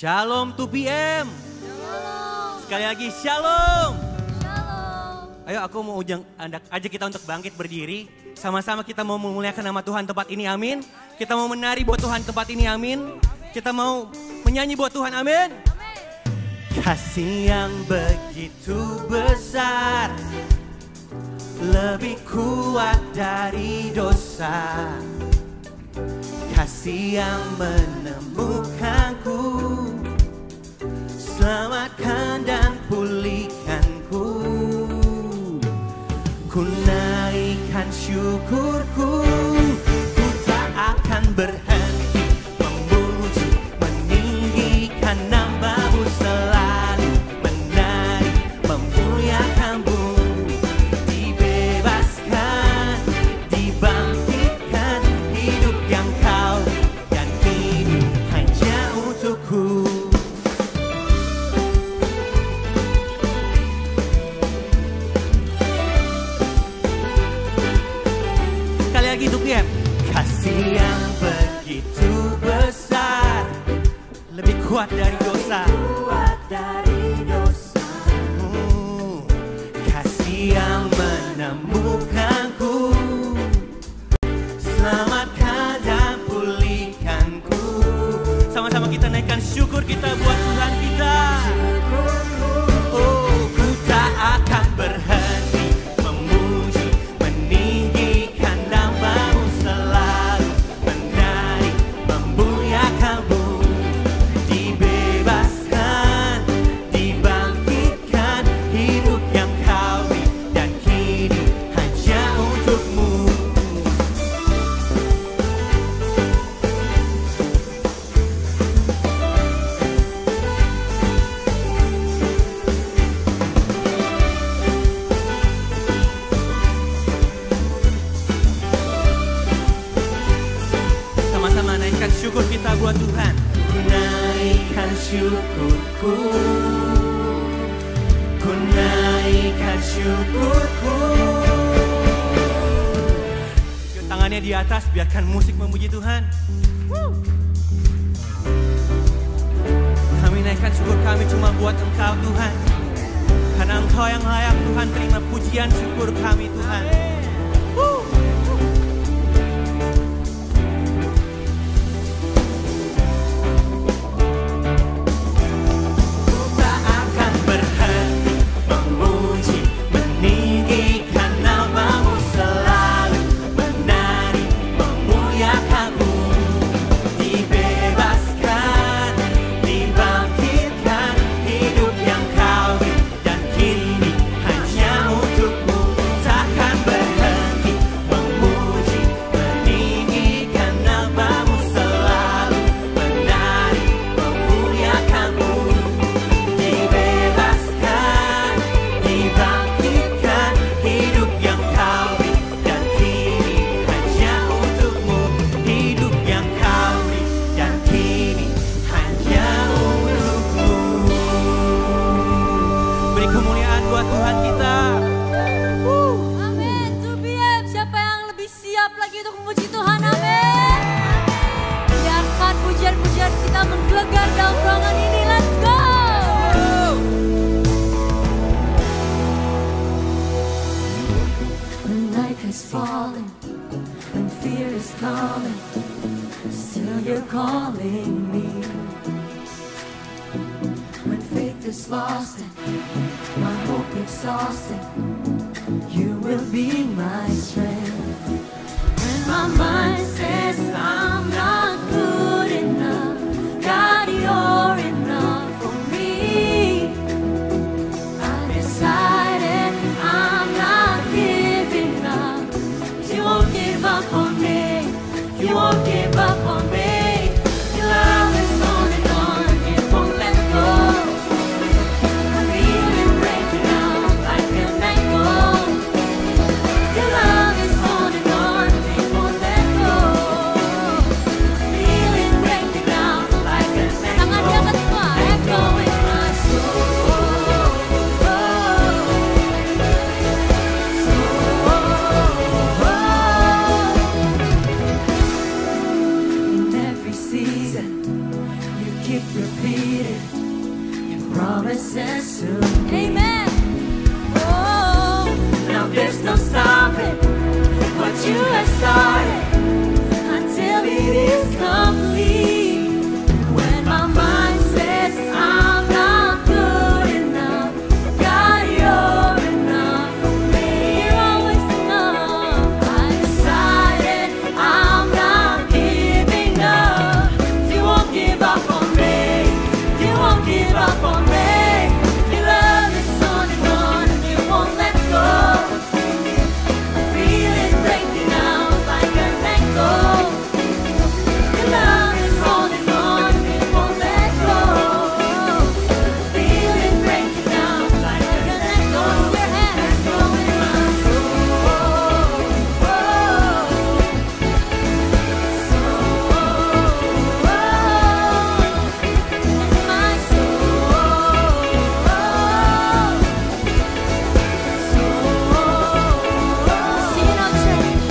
Shalom 2PM. Shalom. Sekali lagi shalom. Shalom. Ayo aku mau ajak kita untuk bangkit berdiri. Sama-sama kita mau memuliakan nama Tuhan tempat ini, amin. Kita mau menari buat Tuhan tempat ini, amin. Kita mau menyanyi buat Tuhan, amin. Kasih yang begitu besar, lebih kuat dari dosa. Kasih yang menemukanku, selamatkan dan pulihkanku. Ku naikkan syukurku, ku tak akan berhenti memuji, meninggikan nama-Mu, selalu menari, memuliakan-Mu. Dibebaskan, dibangkitkan, hidup yang Kau dan hidup hanya untukku. Sekali lagi untuk dia. Kasih yang begitu besar, lebih kuat dari dosa. Kasih yang menemukanku, selamatkan dan pulihkanku. Sama-sama kita naikkan syukur kita buat Tuhan kita. Oh, ku tak akan berhenti memuji, meninggikan nama-Mu, selalu menari, memuliakan-Mu. Dibebaskan, dibangkitkan, hidup yang Kau beri dan kini hanya untuk-Mu. Sama-sama naikkan syukur kita buat Tuhan. Ku naikkan syukurku, ku naikkan syukurku. Yuk, tangannya di atas, biarkan musik memuji Tuhan. Kami naikkan syukur kami cuma buat Engkau Tuhan, karena Engkau yang layak Tuhan, terima pujian syukur kami Tuhan. Tak akan berhenti memuji, meninggikan nama-Mu, selalu menari, memuliakan-Mu. Dibebaskan, dibangkitkan, hidup yang Kau beri dan kini hanya untuk-Mu. Takkan berhenti memuji, meninggikan nama-Mu, selalu menari, memuliakan-Mu. Dibebaskan, dibangkitkan, hidup yang Kau beri dan kini hanya untuk-Mu. Hidup yang Kau beri dan kini hanya untuk-Mu. Beri kemuliaan buat Tuhan kita. Amin. 2PM, siapa yang lebih siap lagi untuk memuji Tuhan? Amin. Biarkan pujian-pujian kita menggelegar dalam ruangan ini. Let's go. When night has fallen, when fear is coming, still you're calling me. When faith is lost and my hope exhausted, you will be my strength. When my mind says I'm not good enough, God, you're enough for me. I decided I'm not giving up. You won't give up on me. You won't give up on me. Your love is on and on. It won't let go. I feel it breaking out like an echo. Your love is on and on. It won't let go. soon. Amen. Oh, Now there's no stopping what you have started until it is complete. When my mind says I'm not good enough, God, you're enough for me. you're always enough. I decided I'm not giving up. You won't give up on me. You won't give up on me. Your love is on and you won't let go. I feel it breaking out like an echo. Your love is on and you won't let go. I feel it breaking out like an echo. Your hand. Echo in my soul. My See you now, church.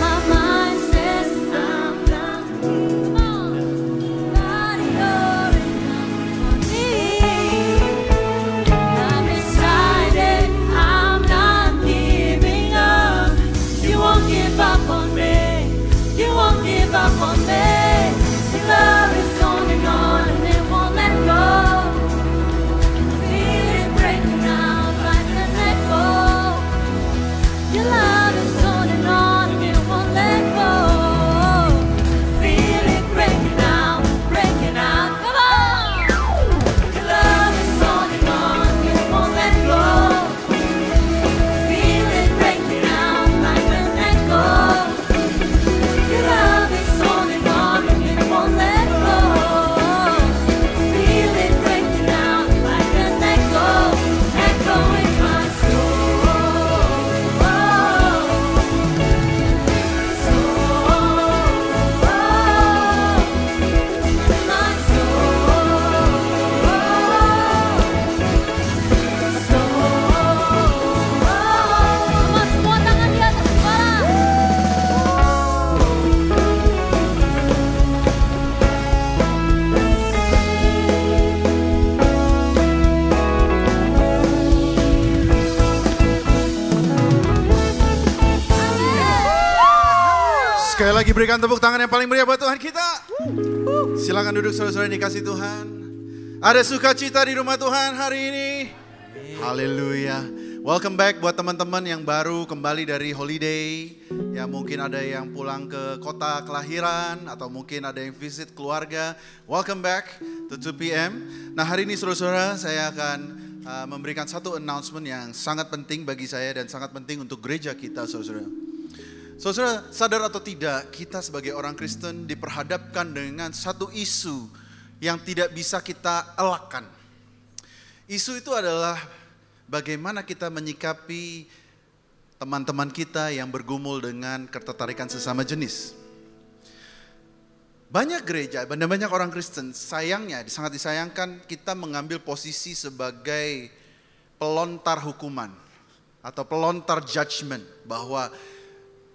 my mind says I'm not. Come on. God, you're enough for me. I'm decided I'm not giving up. You won't give up on me. You won't give up on me. Your love is on and it won't let go. Feel it breaking out like an echo. Your love is on and it won't let go. Feel it breaking out, breaking out. Come on! Your love is on and it won't let go. Feel it breaking out like an echo. Your love is on and it won't let go. Feel it breaking out like an echo, echo in my soul. Semua semua tangan di atas kepala. Sekali lagi berikan tepuk tangan yang paling meriah buat Tuhan kita. Silakan duduk saudara-saudara yang dikasih Tuhan. Ada sukacita di rumah Tuhan hari ini. Haleluya. Welcome back buat teman-teman yang baru kembali dari holiday. Ya mungkin ada yang pulang ke kota kelahiran atau mungkin ada yang visit keluarga. Welcome back to 2 PM. Nah hari ini saudara-saudara saya akan memberikan satu announcement yang sangat penting bagi saya dan sangat penting untuk gereja kita saudara-saudara. Saudara sadar atau tidak, kita sebagai orang Kristen diperhadapkan dengan satu isu yang tidak bisa kita elakkan. Isu itu adalah bagaimana kita menyikapi teman-teman kita yang bergumul dengan ketertarikan sesama jenis. Banyak gereja, banyak orang Kristen, sayangnya sangat disayangkan kita mengambil posisi sebagai pelontar hukuman atau pelontar judgment bahwa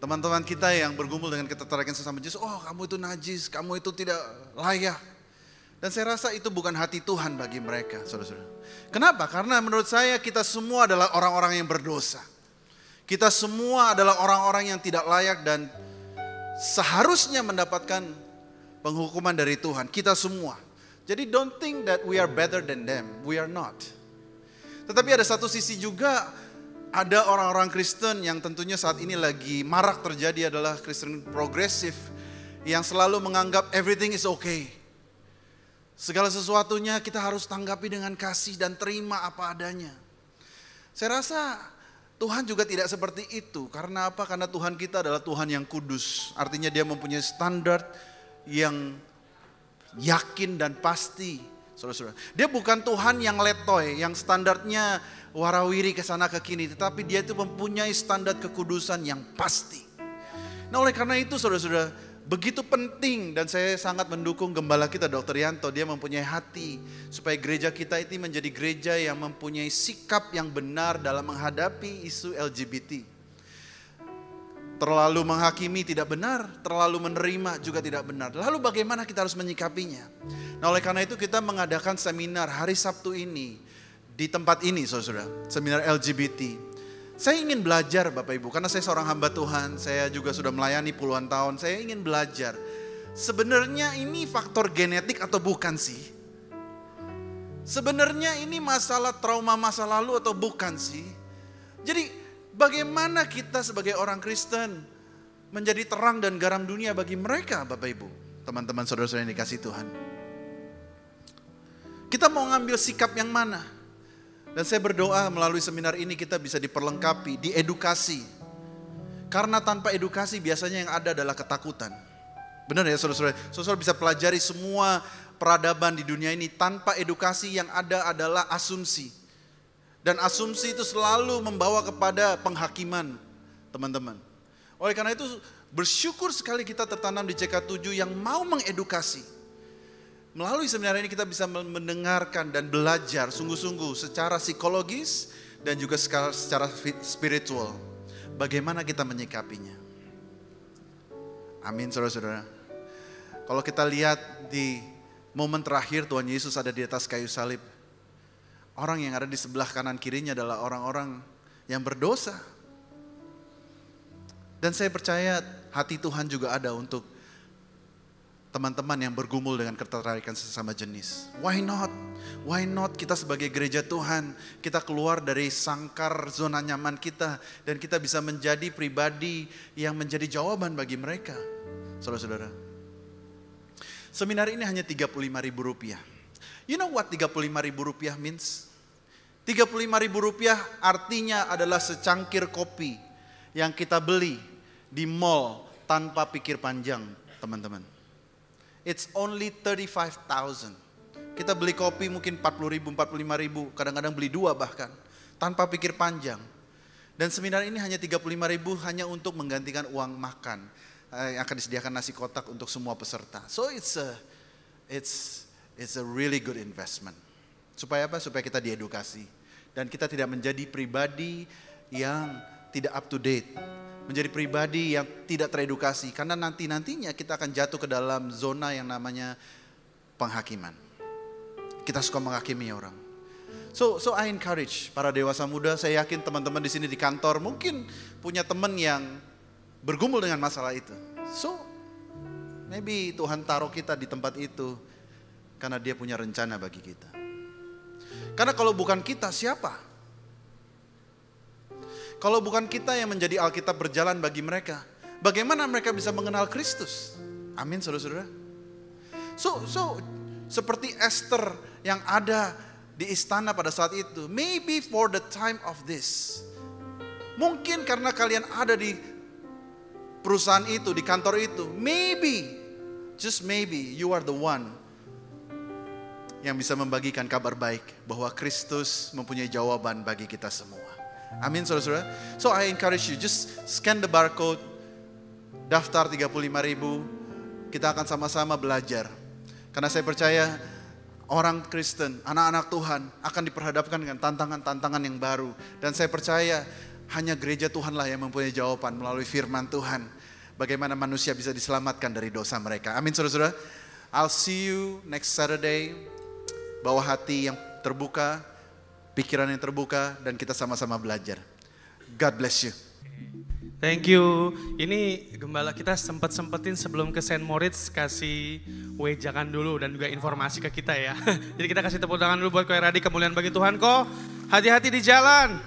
teman-teman kita yang bergumul dengan ketertarikan sesama jenis, oh kamu itu najis, kamu itu tidak layak. Dan saya rasa itu bukan hati Tuhan bagi mereka, saudara-saudara. Kenapa? Karena menurut saya kita semua adalah orang-orang yang berdosa. Kita semua adalah orang-orang yang tidak layak dan seharusnya mendapatkan penghukuman dari Tuhan. Kita semua. Jadi don't think that we are better than them. We are not. Tetapi ada satu sisi juga, ada orang-orang Kristen yang tentunya saat ini lagi marak terjadi adalah Kristen progresif yang selalu menganggap everything is okay. Segala sesuatunya kita harus tanggapi dengan kasih dan terima apa adanya. Saya rasa Tuhan juga tidak seperti itu. Karena apa? Karena Tuhan kita adalah Tuhan yang kudus. Artinya dia mempunyai standar yang yakin dan pasti. Saudara-saudara, dia bukan Tuhan yang letoy, yang standarnya warawiri ke sana ke kini, tetapi dia itu mempunyai standar kekudusan yang pasti. Nah oleh karena itu saudara-saudara, begitu penting dan saya sangat mendukung gembala kita Dr. Yanto, dia mempunyai hati supaya gereja kita itu menjadi gereja yang mempunyai sikap yang benar dalam menghadapi isu LGBT. Terlalu menghakimi tidak benar, terlalu menerima juga tidak benar. Lalu bagaimana kita harus menyikapinya? Nah oleh karena itu kita mengadakan seminar hari Sabtu ini. di tempat ini saudara, seminar LGBT. Saya ingin belajar Bapak Ibu, karena saya seorang hamba Tuhan, saya juga sudah melayani puluhan tahun, saya ingin belajar. Sebenarnya ini faktor genetik atau bukan sih? Sebenarnya ini masalah trauma masa lalu atau bukan sih? Jadi bagaimana kita sebagai orang Kristen menjadi terang dan garam dunia bagi mereka Bapak Ibu, teman-teman saudara-saudara yang dikasihi Tuhan. Kita mau ngambil sikap yang mana? Dan saya berdoa melalui seminar ini kita bisa diperlengkapi, diedukasi. Karena tanpa edukasi biasanya yang ada adalah ketakutan. Benar ya saudara-saudara? Saudara bisa pelajari semua peradaban di dunia ini, tanpa edukasi yang ada adalah asumsi. Dan asumsi itu selalu membawa kepada penghakiman, teman-teman. Oleh karena itu bersyukur sekali kita tertanam di CK7 yang mau mengedukasi. Melalui seminar ini kita bisa mendengarkan dan belajar sungguh-sungguh secara psikologis dan juga secara spiritual. Bagaimana kita menyikapinya. Amin saudara-saudara. Kalau kita lihat di momen terakhir Tuhan Yesus ada di atas kayu salib. Orang yang ada di sebelah kanan kirinya adalah orang-orang yang berdosa. Dan saya percaya hati Tuhan juga ada untuk teman-teman yang bergumul dengan ketertarikan sesama jenis. Why not? Why not kita sebagai gereja Tuhan, kita keluar dari sangkar zona nyaman kita. Dan kita bisa menjadi pribadi yang menjadi jawaban bagi mereka. Saudara-saudara. Seminar ini hanya Rp35.000. You know what Rp35.000 means? Rp35.000 artinya adalah secangkir kopi yang kita beli di mall tanpa pikir panjang, teman-teman. It's only 35,000. Kita beli kopi mungkin 40.000, 45.000, kadang-kadang beli 2 bahkan, tanpa pikir panjang. Dan seminar ini hanya 35.000 hanya untuk menggantikan uang makan yang akan disediakan nasi kotak untuk semua peserta. So it's a really good investment. Supaya apa? Supaya kita diedukasi dan kita tidak menjadi pribadi yang tidak up to date. Menjadi pribadi yang tidak teredukasi, karena nantinya kita akan jatuh ke dalam zona yang namanya penghakiman. Kita suka menghakimi orang. So I encourage para dewasa muda, saya yakin teman-teman di sini di kantor mungkin punya teman yang bergumul dengan masalah itu. So maybe Tuhan taruh kita di tempat itu karena Dia punya rencana bagi kita. Karena kalau bukan kita, siapa? Kalau bukan kita yang menjadi Alkitab berjalan bagi mereka, bagaimana mereka bisa mengenal Kristus? Amin saudara-saudara. So seperti Esther yang ada di istana pada saat itu, maybe for the time of this. Mungkin karena kalian ada di perusahaan itu, di kantor itu, maybe, just maybe you are the one yang bisa membagikan kabar baik bahwa Kristus mempunyai jawaban bagi kita semua. Amin saudara-saudara. So I encourage you, just scan the barcode, daftar 35.000, kita akan sama-sama belajar. Karena saya percaya orang Kristen, anak-anak Tuhan akan diperhadapkan dengan tantangan-tantangan yang baru. Dan saya percaya hanya gereja Tuhanlah yang mempunyai jawaban melalui firman Tuhan. Bagaimana manusia bisa diselamatkan dari dosa mereka. Amin saudara-saudara. I'll see you next Saturday. Bawa hati yang terbuka, pikiran yang terbuka, dan kita sama-sama belajar. God bless you. Thank you. Ini gembala kita sempetin sebelum ke Saint Moritz kasih wejangan dulu dan juga informasi ke kita ya. Jadi kita kasih tepuk tangan dulu buat Choir Radi, kemuliaan bagi Tuhan kok. Hati-hati di jalan.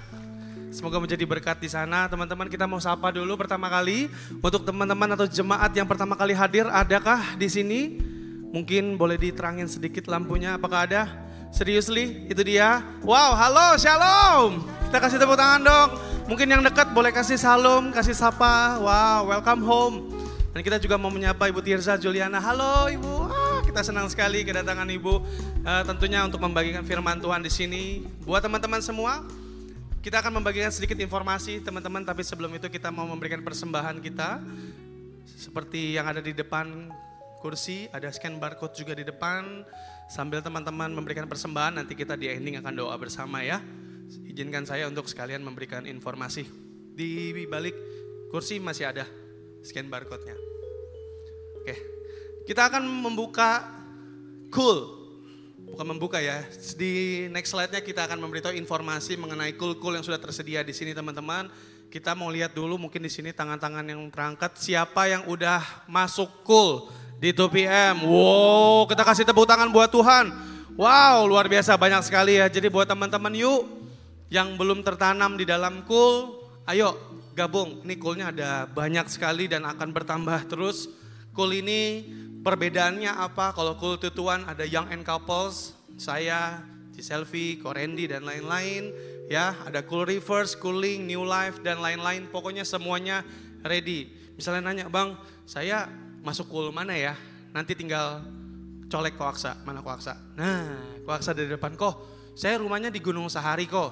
Semoga menjadi berkat di sana. Teman-teman kita mau sapa dulu pertama kali. Untuk teman-teman atau jemaat yang pertama kali hadir, adakah di sini? Mungkin boleh diterangin sedikit lampunya, apakah ada? Seriously, itu dia. Wow, halo, shalom. Kita kasih tepuk tangan dong. Mungkin yang dekat boleh kasih salam, kasih sapa. Wow, welcome home. Dan kita juga mau menyapa Ibu Tirza Juliana. Halo Ibu, kita senang sekali kedatangan Ibu. Tentunya untuk membagikan firman Tuhan di sini. Buat teman-teman semua, kita akan membagikan sedikit informasi teman-teman. Tapi sebelum itu kita mau memberikan persembahan kita. Seperti yang ada di depan kursi, ada scan barcode juga di depan. Sambil teman-teman memberikan persembahan, nanti kita di ending akan doa bersama ya. Izinkan saya untuk sekalian memberikan informasi. Di balik kursi masih ada scan barcode-nya. Oke, kita akan membuka Cool bukan membuka ya. Di next slide-nya kita akan memberitahu informasi mengenai cool yang sudah tersedia di sini teman-teman. Kita mau lihat dulu mungkin di sini tangan-tangan yang terangkat siapa yang udah masuk cool di 2PM. Wow, kita kasih tepuk tangan buat Tuhan. Wow, luar biasa banyak sekali ya. Jadi buat teman-teman yuk yang belum tertanam di dalam cool, ayo gabung. Ini coolnya ada banyak sekali dan akan bertambah terus. Cool ini perbedaannya apa? Kalau cool tutuan ada young and couples, saya, Selfie, Korendi dan lain-lain. Ya, ada cool reverse, cooling, new life dan lain-lain. Pokoknya semuanya ready. Misalnya nanya, "Bang, saya masuk cool mana ya?" Nanti tinggal colek koaksa. Mana koaksa? Nah, koaksa dari depan kok. Saya rumahnya di Gunung Sahari kok.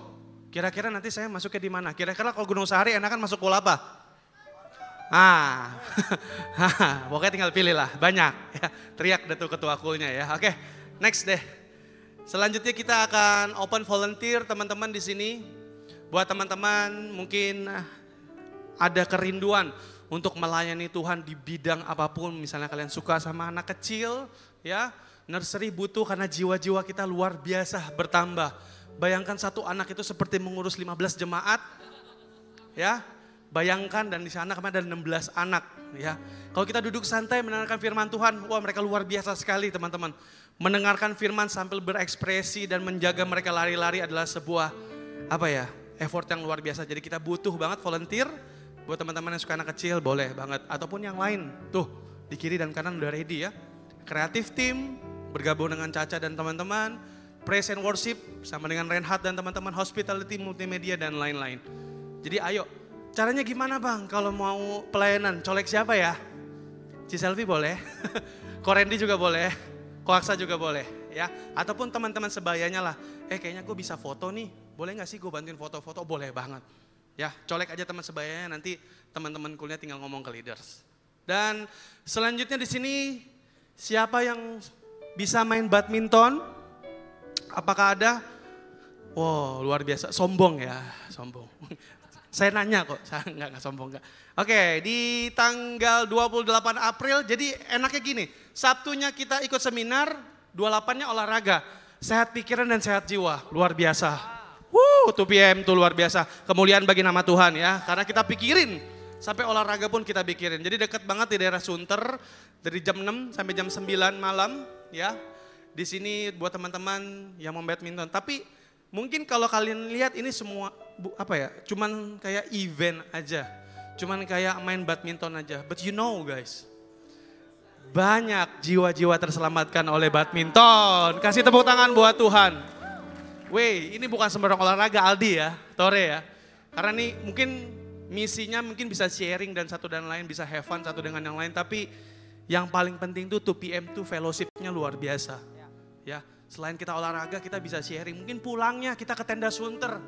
Kira-kira nanti saya masuknya di mana? Kira-kira kalau Gunung Sahari enakan masuk cool apa? Pokoknya tinggal pilih lah, banyak. Ya, teriak deh tuh ketua coolnya ya. Oke, next deh. Selanjutnya kita akan open volunteer teman-teman di sini. Buat teman-teman mungkin ada kerinduan untuk melayani Tuhan di bidang apapun. Misalnya kalian suka sama anak kecil ya. Nursery butuh karena jiwa-jiwa kita luar biasa bertambah. Bayangkan satu anak itu seperti mengurus 15 jemaat. Ya, bayangkan dan di sana kemarin ada 16 anak ya. Kalau kita duduk santai mendengarkan firman Tuhan, wah mereka luar biasa sekali teman-teman. Mendengarkan firman sambil berekspresi dan menjaga mereka lari-lari adalah sebuah effort yang luar biasa. Jadi kita butuh banget volunteer. Buat teman-teman yang suka anak kecil boleh banget. Ataupun yang lain, tuh di kiri dan kanan udah ready ya. Kreatif team, bergabung dengan Caca dan teman-teman. Praise and worship sama dengan Reinhard dan teman-teman. Hospitality, multimedia dan lain-lain. Jadi ayo, caranya gimana Bang kalau mau pelayanan? Colek siapa ya? Selfie boleh, Korendi juga boleh. Koaksa juga boleh ya, ataupun teman-teman sebayanya lah, kayaknya gue bisa foto nih, boleh gak sih gue bantuin foto-foto? Boleh banget ya, colek aja teman sebayanya, nanti teman-teman kuliah tinggal ngomong ke leaders. Dan selanjutnya di sini siapa yang bisa main badminton? Apakah ada? Wow, luar biasa, sombong ya, sombong. Saya nanya kok, saya enggak sombong enggak. Oke, di tanggal 28 April, jadi enaknya gini, Sabtunya kita ikut seminar, 28-nya olahraga. Sehat pikiran dan sehat jiwa, luar biasa. 2PM tuh luar biasa, kemuliaan bagi nama Tuhan ya. Karena kita pikirin, sampai olahraga pun kita pikirin. Jadi deket banget di daerah Sunter, dari jam 6 sampai jam 9 malam ya. Di sini buat teman-teman yang mau badminton, tapi mungkin kalau kalian lihat ini semua cuman kayak event aja. Cuman kayak main badminton aja. But you know guys, banyak jiwa-jiwa terselamatkan oleh badminton. Kasih tepuk tangan buat Tuhan. Wey, ini bukan sembarang olahraga Aldi ya, Tore ya. Karena nih mungkin misinya mungkin bisa sharing dan satu dan lain, bisa have fun satu dengan yang lain. Tapi yang paling penting tuh 2PM tuh fellowship-nya luar biasa. Ya, selain kita olahraga kita bisa sharing. Mungkin pulangnya kita ke tenda Sunter.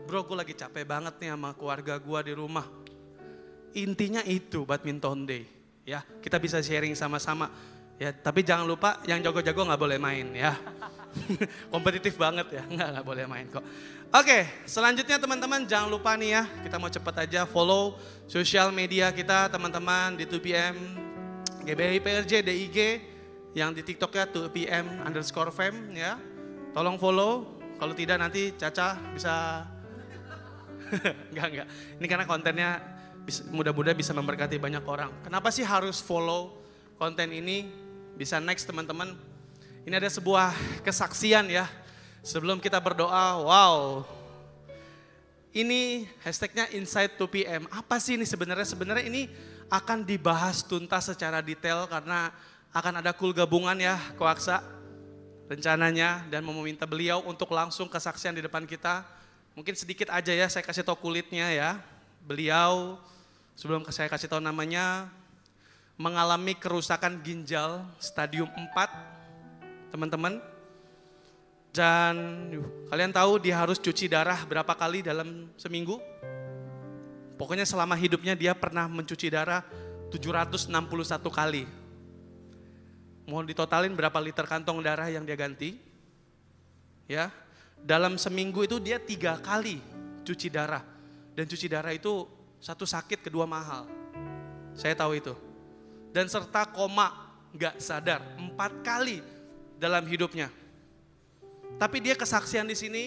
Bro, gue lagi capek banget nih sama keluarga gue di rumah. Intinya itu badminton day. Ya, kita bisa sharing sama-sama. Ya, tapi jangan lupa yang jago-jago nggak boleh main ya. Kompetitif banget ya, nggak boleh main kok. Oke, selanjutnya teman-teman jangan lupa nih ya, kita mau cepet aja follow sosial media kita teman-teman di 2PM, GBI PRJ, DIG, yang di TikToknya 2PM_fam ya. Tolong follow, kalau tidak nanti Caca bisa, enggak. Ini karena kontennya mudah-mudahan bisa memberkati banyak orang. Kenapa sih harus follow konten ini? Bisa next teman-teman. Ini ada sebuah kesaksian ya. Sebelum kita berdoa, wow. Ini hashtagnya Inside 2PM. Apa sih ini sebenarnya? Sebenarnya ini akan dibahas tuntas secara detail karena akan ada cool gabungan ya, Koaksa rencananya, dan mau meminta beliau untuk langsung kesaksian di depan kita. Mungkin sedikit aja ya, saya kasih tahu kulitnya ya. Beliau sebelum saya kasih tahu namanya, mengalami kerusakan ginjal stadium 4, teman-teman. Dan kalian tahu dia harus cuci darah berapa kali dalam seminggu? Pokoknya selama hidupnya dia pernah mencuci darah 761 kali. Mau ditotalin berapa liter kantong darah yang dia ganti? Ya, dalam seminggu itu dia 3 kali cuci darah. Dan cuci darah itu satu sakit, kedua mahal. Saya tahu itu. Dan serta koma, gak sadar 4 kali dalam hidupnya. Tapi dia kesaksian di sini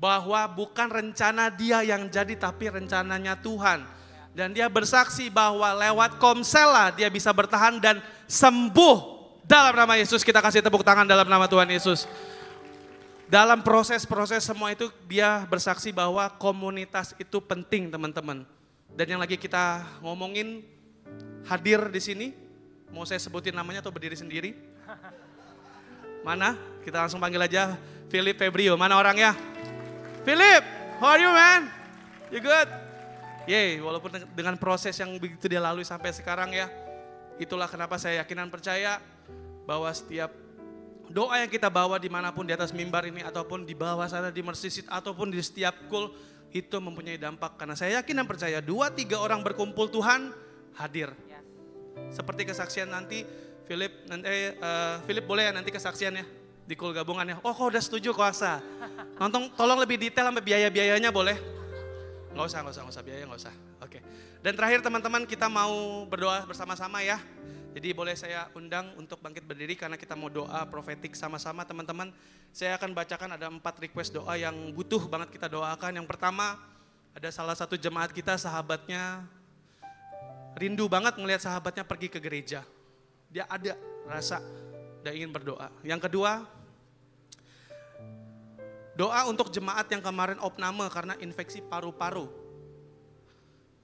bahwa bukan rencana dia yang jadi tapi rencananya Tuhan. Dan dia bersaksi bahwa lewat Komsela dia bisa bertahan dan sembuh. Dalam nama Yesus kita kasih tepuk tangan dalam nama Tuhan Yesus. Dalam proses-proses semua itu dia bersaksi bahwa komunitas itu penting teman-teman. Dan yang lagi kita ngomongin hadir di sini, mau saya sebutin namanya atau berdiri sendiri? Mana? Kita langsung panggil aja Philip Febrio. Mana orangnya? Philip, how are you man? You good? Yeay, walaupun dengan proses yang begitu dia lalui sampai sekarang ya. Itulah kenapa saya yakin dan percaya bahwa setiap doa yang kita bawa dimanapun di atas mimbar ini ataupun di bawah sana di Mercy Seat ataupun di setiap kul itu mempunyai dampak. Karena saya yakin dan percaya 2-3 orang berkumpul Tuhan hadir. Seperti kesaksian nanti Philip boleh ya nanti kesaksiannya di kul gabungannya. Oh kok udah setuju kuasa. Nonton tolong lebih detail sampai biaya-biayanya boleh? Nggak usah biaya nggak usah. Oke. Dan terakhir teman-teman kita mau berdoa bersama-sama ya. Jadi boleh saya undang untuk bangkit berdiri karena kita mau doa profetik sama-sama teman-teman. Saya akan bacakan ada 4 request doa yang butuh banget kita doakan. Yang pertama ada salah satu jemaat kita sahabatnya rindu banget ngelihat sahabatnya pergi ke gereja. Dia ada rasa dan ingin berdoa. Yang kedua doa untuk jemaat yang kemarin opname karena infeksi paru-paru.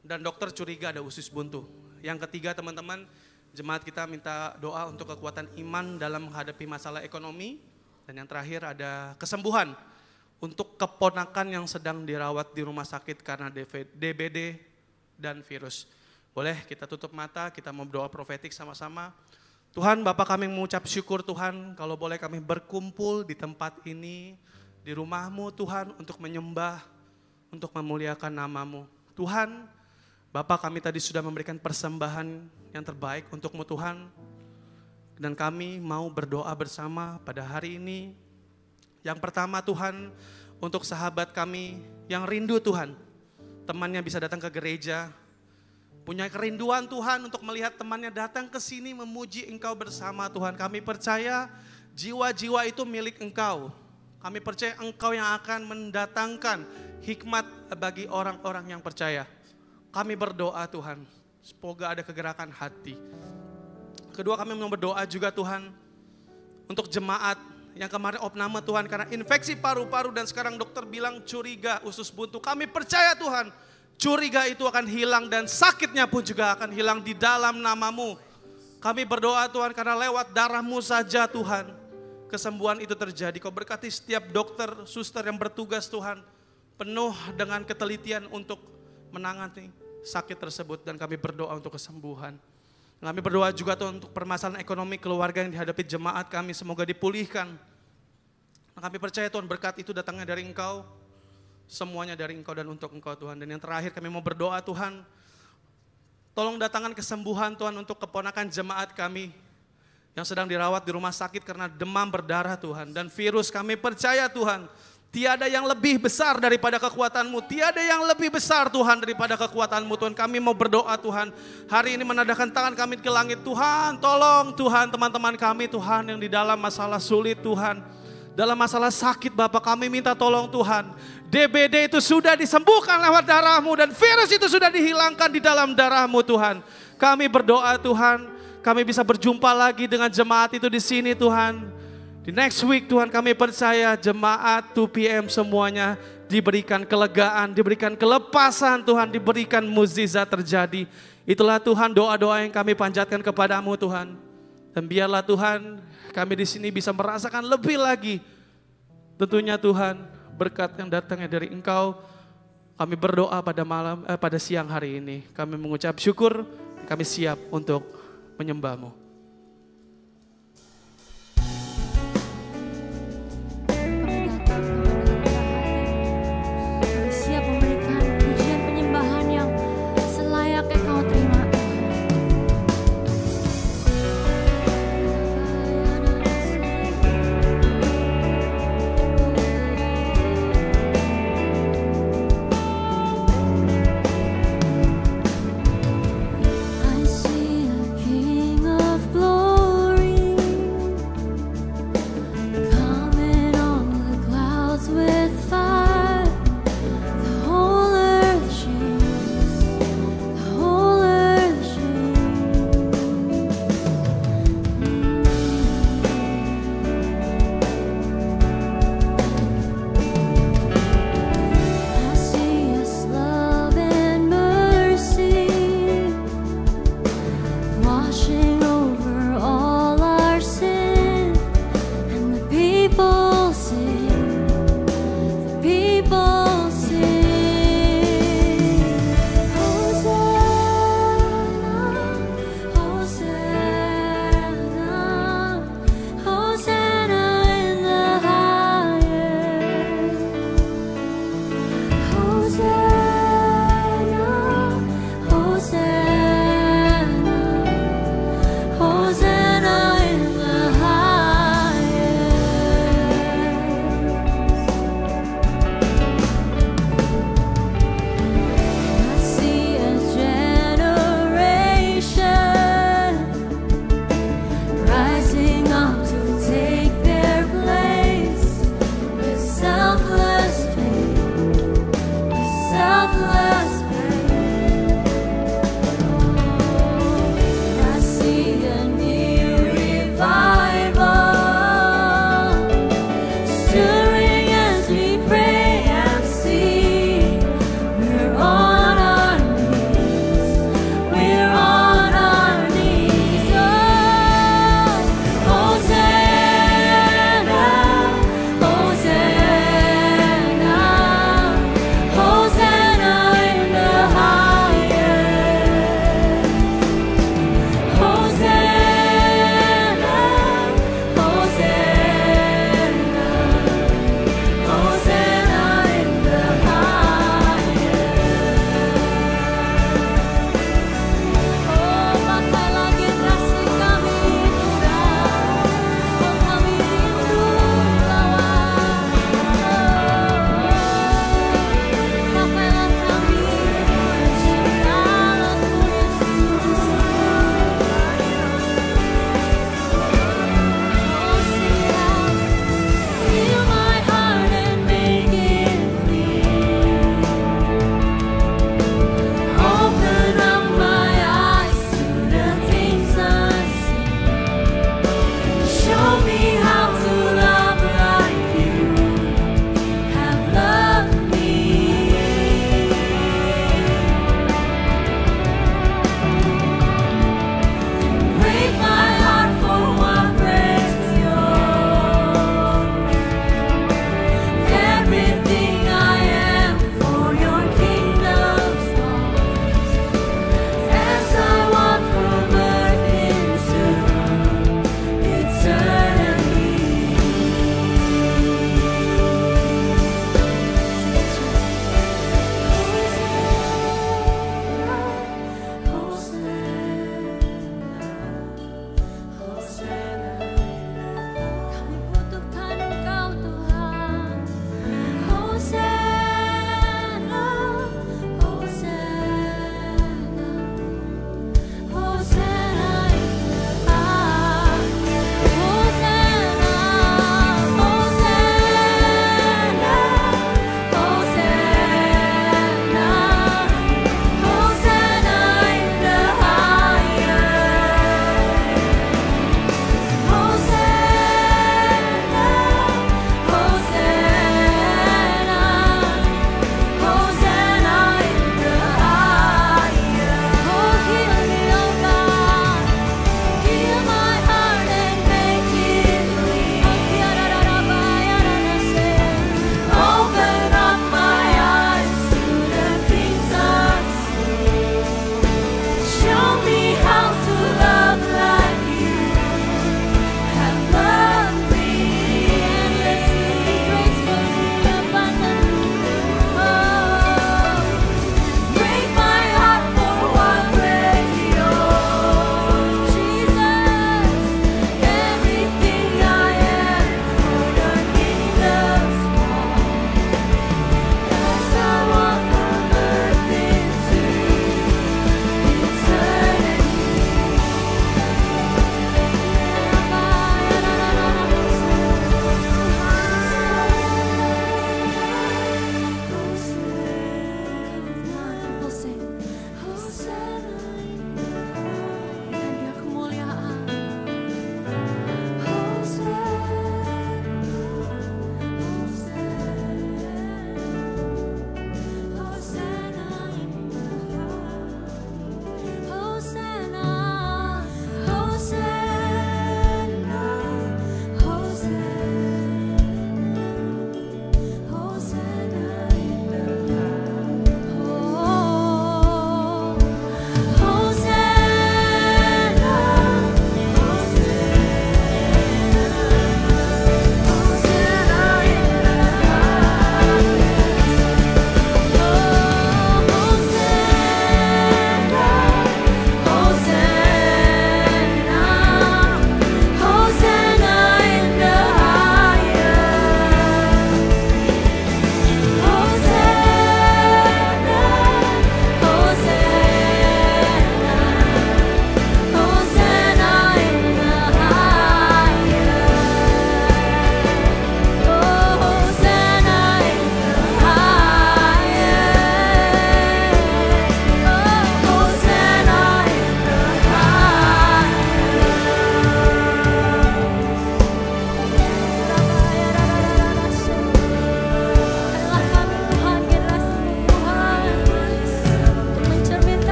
Dan dokter curiga ada usus buntu. Yang ketiga teman-teman jemaat kita minta doa untuk kekuatan iman dalam menghadapi masalah ekonomi. Dan yang terakhir ada kesembuhan untuk keponakan yang sedang dirawat di rumah sakit karena DBD dan virus. Boleh kita tutup mata, kita mau doa profetik sama-sama. Tuhan Bapa kami mengucap syukur Tuhan kalau boleh kami berkumpul di tempat ini, di rumah-Mu Tuhan untuk menyembah, untuk memuliakan nama-Mu. Tuhan, Bapa kami tadi sudah memberikan persembahan yang terbaik untuk-Mu Tuhan. Dan kami mau berdoa bersama pada hari ini. Yang pertama Tuhan, untuk sahabat kami yang rindu Tuhan. Temannya bisa datang ke gereja. Punya kerinduan Tuhan untuk melihat temannya datang ke sini memuji Engkau bersama Tuhan. Kami percaya jiwa-jiwa itu milik Engkau. Kami percaya Engkau yang akan mendatangkan hikmat bagi orang-orang yang percaya. Kami berdoa Tuhan, semoga ada kegerakan hati. Kedua kami mau berdoa juga Tuhan untuk jemaat yang kemarin opname Tuhan karena infeksi paru-paru dan sekarang dokter bilang curiga usus buntu. Kami percaya Tuhan, curiga itu akan hilang dan sakitnya pun juga akan hilang di dalam nama-Mu. Kami berdoa Tuhan karena lewat darah-Mu saja Tuhan, kesembuhan itu terjadi. Kau berkati setiap dokter, suster yang bertugas Tuhan, penuh dengan ketelitian untuk menangani sakit tersebut dan kami berdoa untuk kesembuhan. Kami berdoa juga Tuhan untuk permasalahan ekonomi keluarga yang dihadapi jemaat kami semoga dipulihkan. Kami percaya Tuhan berkat itu datangnya dari Engkau, semuanya dari Engkau dan untuk Engkau Tuhan. Dan yang terakhir kami mau berdoa Tuhan, tolong datangkan kesembuhan Tuhan untuk keponakan jemaat kami yang sedang dirawat di rumah sakit karena demam berdarah Tuhan. Dan virus kami percaya Tuhan, tiada yang lebih besar daripada kekuatan-Mu. Tiada yang lebih besar Tuhan daripada kekuatan-Mu Tuhan. Kami mau berdoa Tuhan. Hari ini menadahkan tangan kami ke langit. Tuhan tolong Tuhan teman-teman kami Tuhan yang di dalam masalah sulit Tuhan. Dalam masalah sakit Bapak kami minta tolong Tuhan. DBD itu sudah disembuhkan lewat darah-Mu. Dan virus itu sudah dihilangkan di dalam darah-Mu Tuhan. Kami berdoa Tuhan. Kami bisa berjumpa lagi dengan jemaat itu di sini Tuhan. Di next week Tuhan kami percaya jemaat 2 PM semuanya diberikan kelegaan, diberikan kelepasan Tuhan, diberikan mukjizat terjadi. Itulah Tuhan doa-doa yang kami panjatkan kepadamu Tuhan. Dan biarlah Tuhan kami di sini bisa merasakan lebih lagi. Tentunya Tuhan berkat yang datangnya dari Engkau. Kami berdoa pada siang hari ini. Kami mengucap syukur, kami siap untuk menyembah-Mu. I see a king of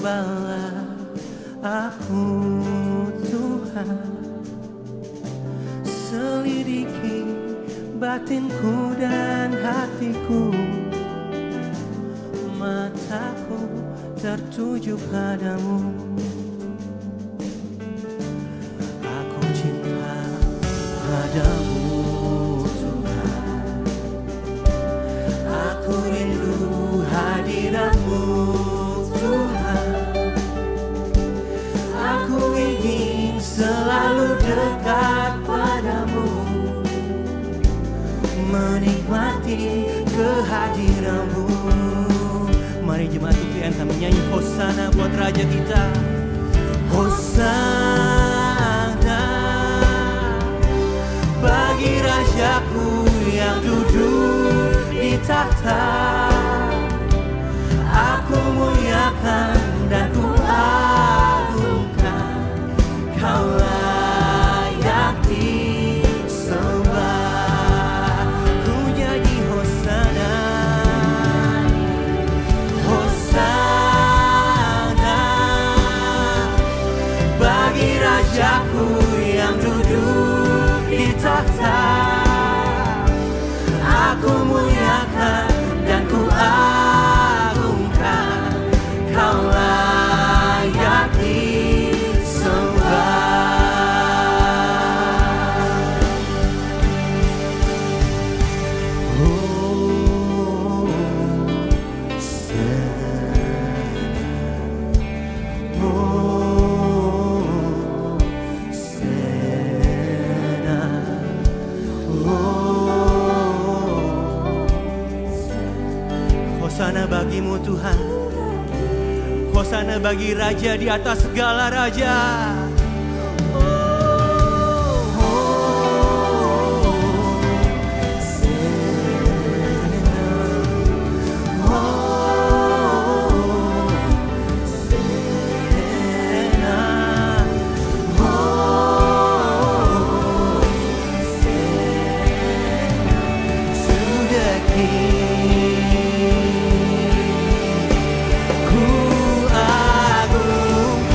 Cobalah aku Tuhan, selidiki batinku dan hatiku. Mataku tertuju padamu. Aku cinta padamu Tuhan. Aku rindu hadirat-Mu Tuhan. Aku ingin selalu dekat padamu, menikmati kehadiran-Mu. Mari jemaat UPN kami nyanyi Hosana buat Raja kita. Hosana bagi Rajaku yang duduk di tahta. Aku muliakan dan ku agungkan, Kau layak disembah. Ku nyanyi Hosana, Hosana bagi Rajaku yang duduk di tahta. Aku muliakan dan ku agungkan, Kau layak disembah. Hosana bagimu Tuhan, Hosana bagi Raja di atas segala raja. Ku agungkan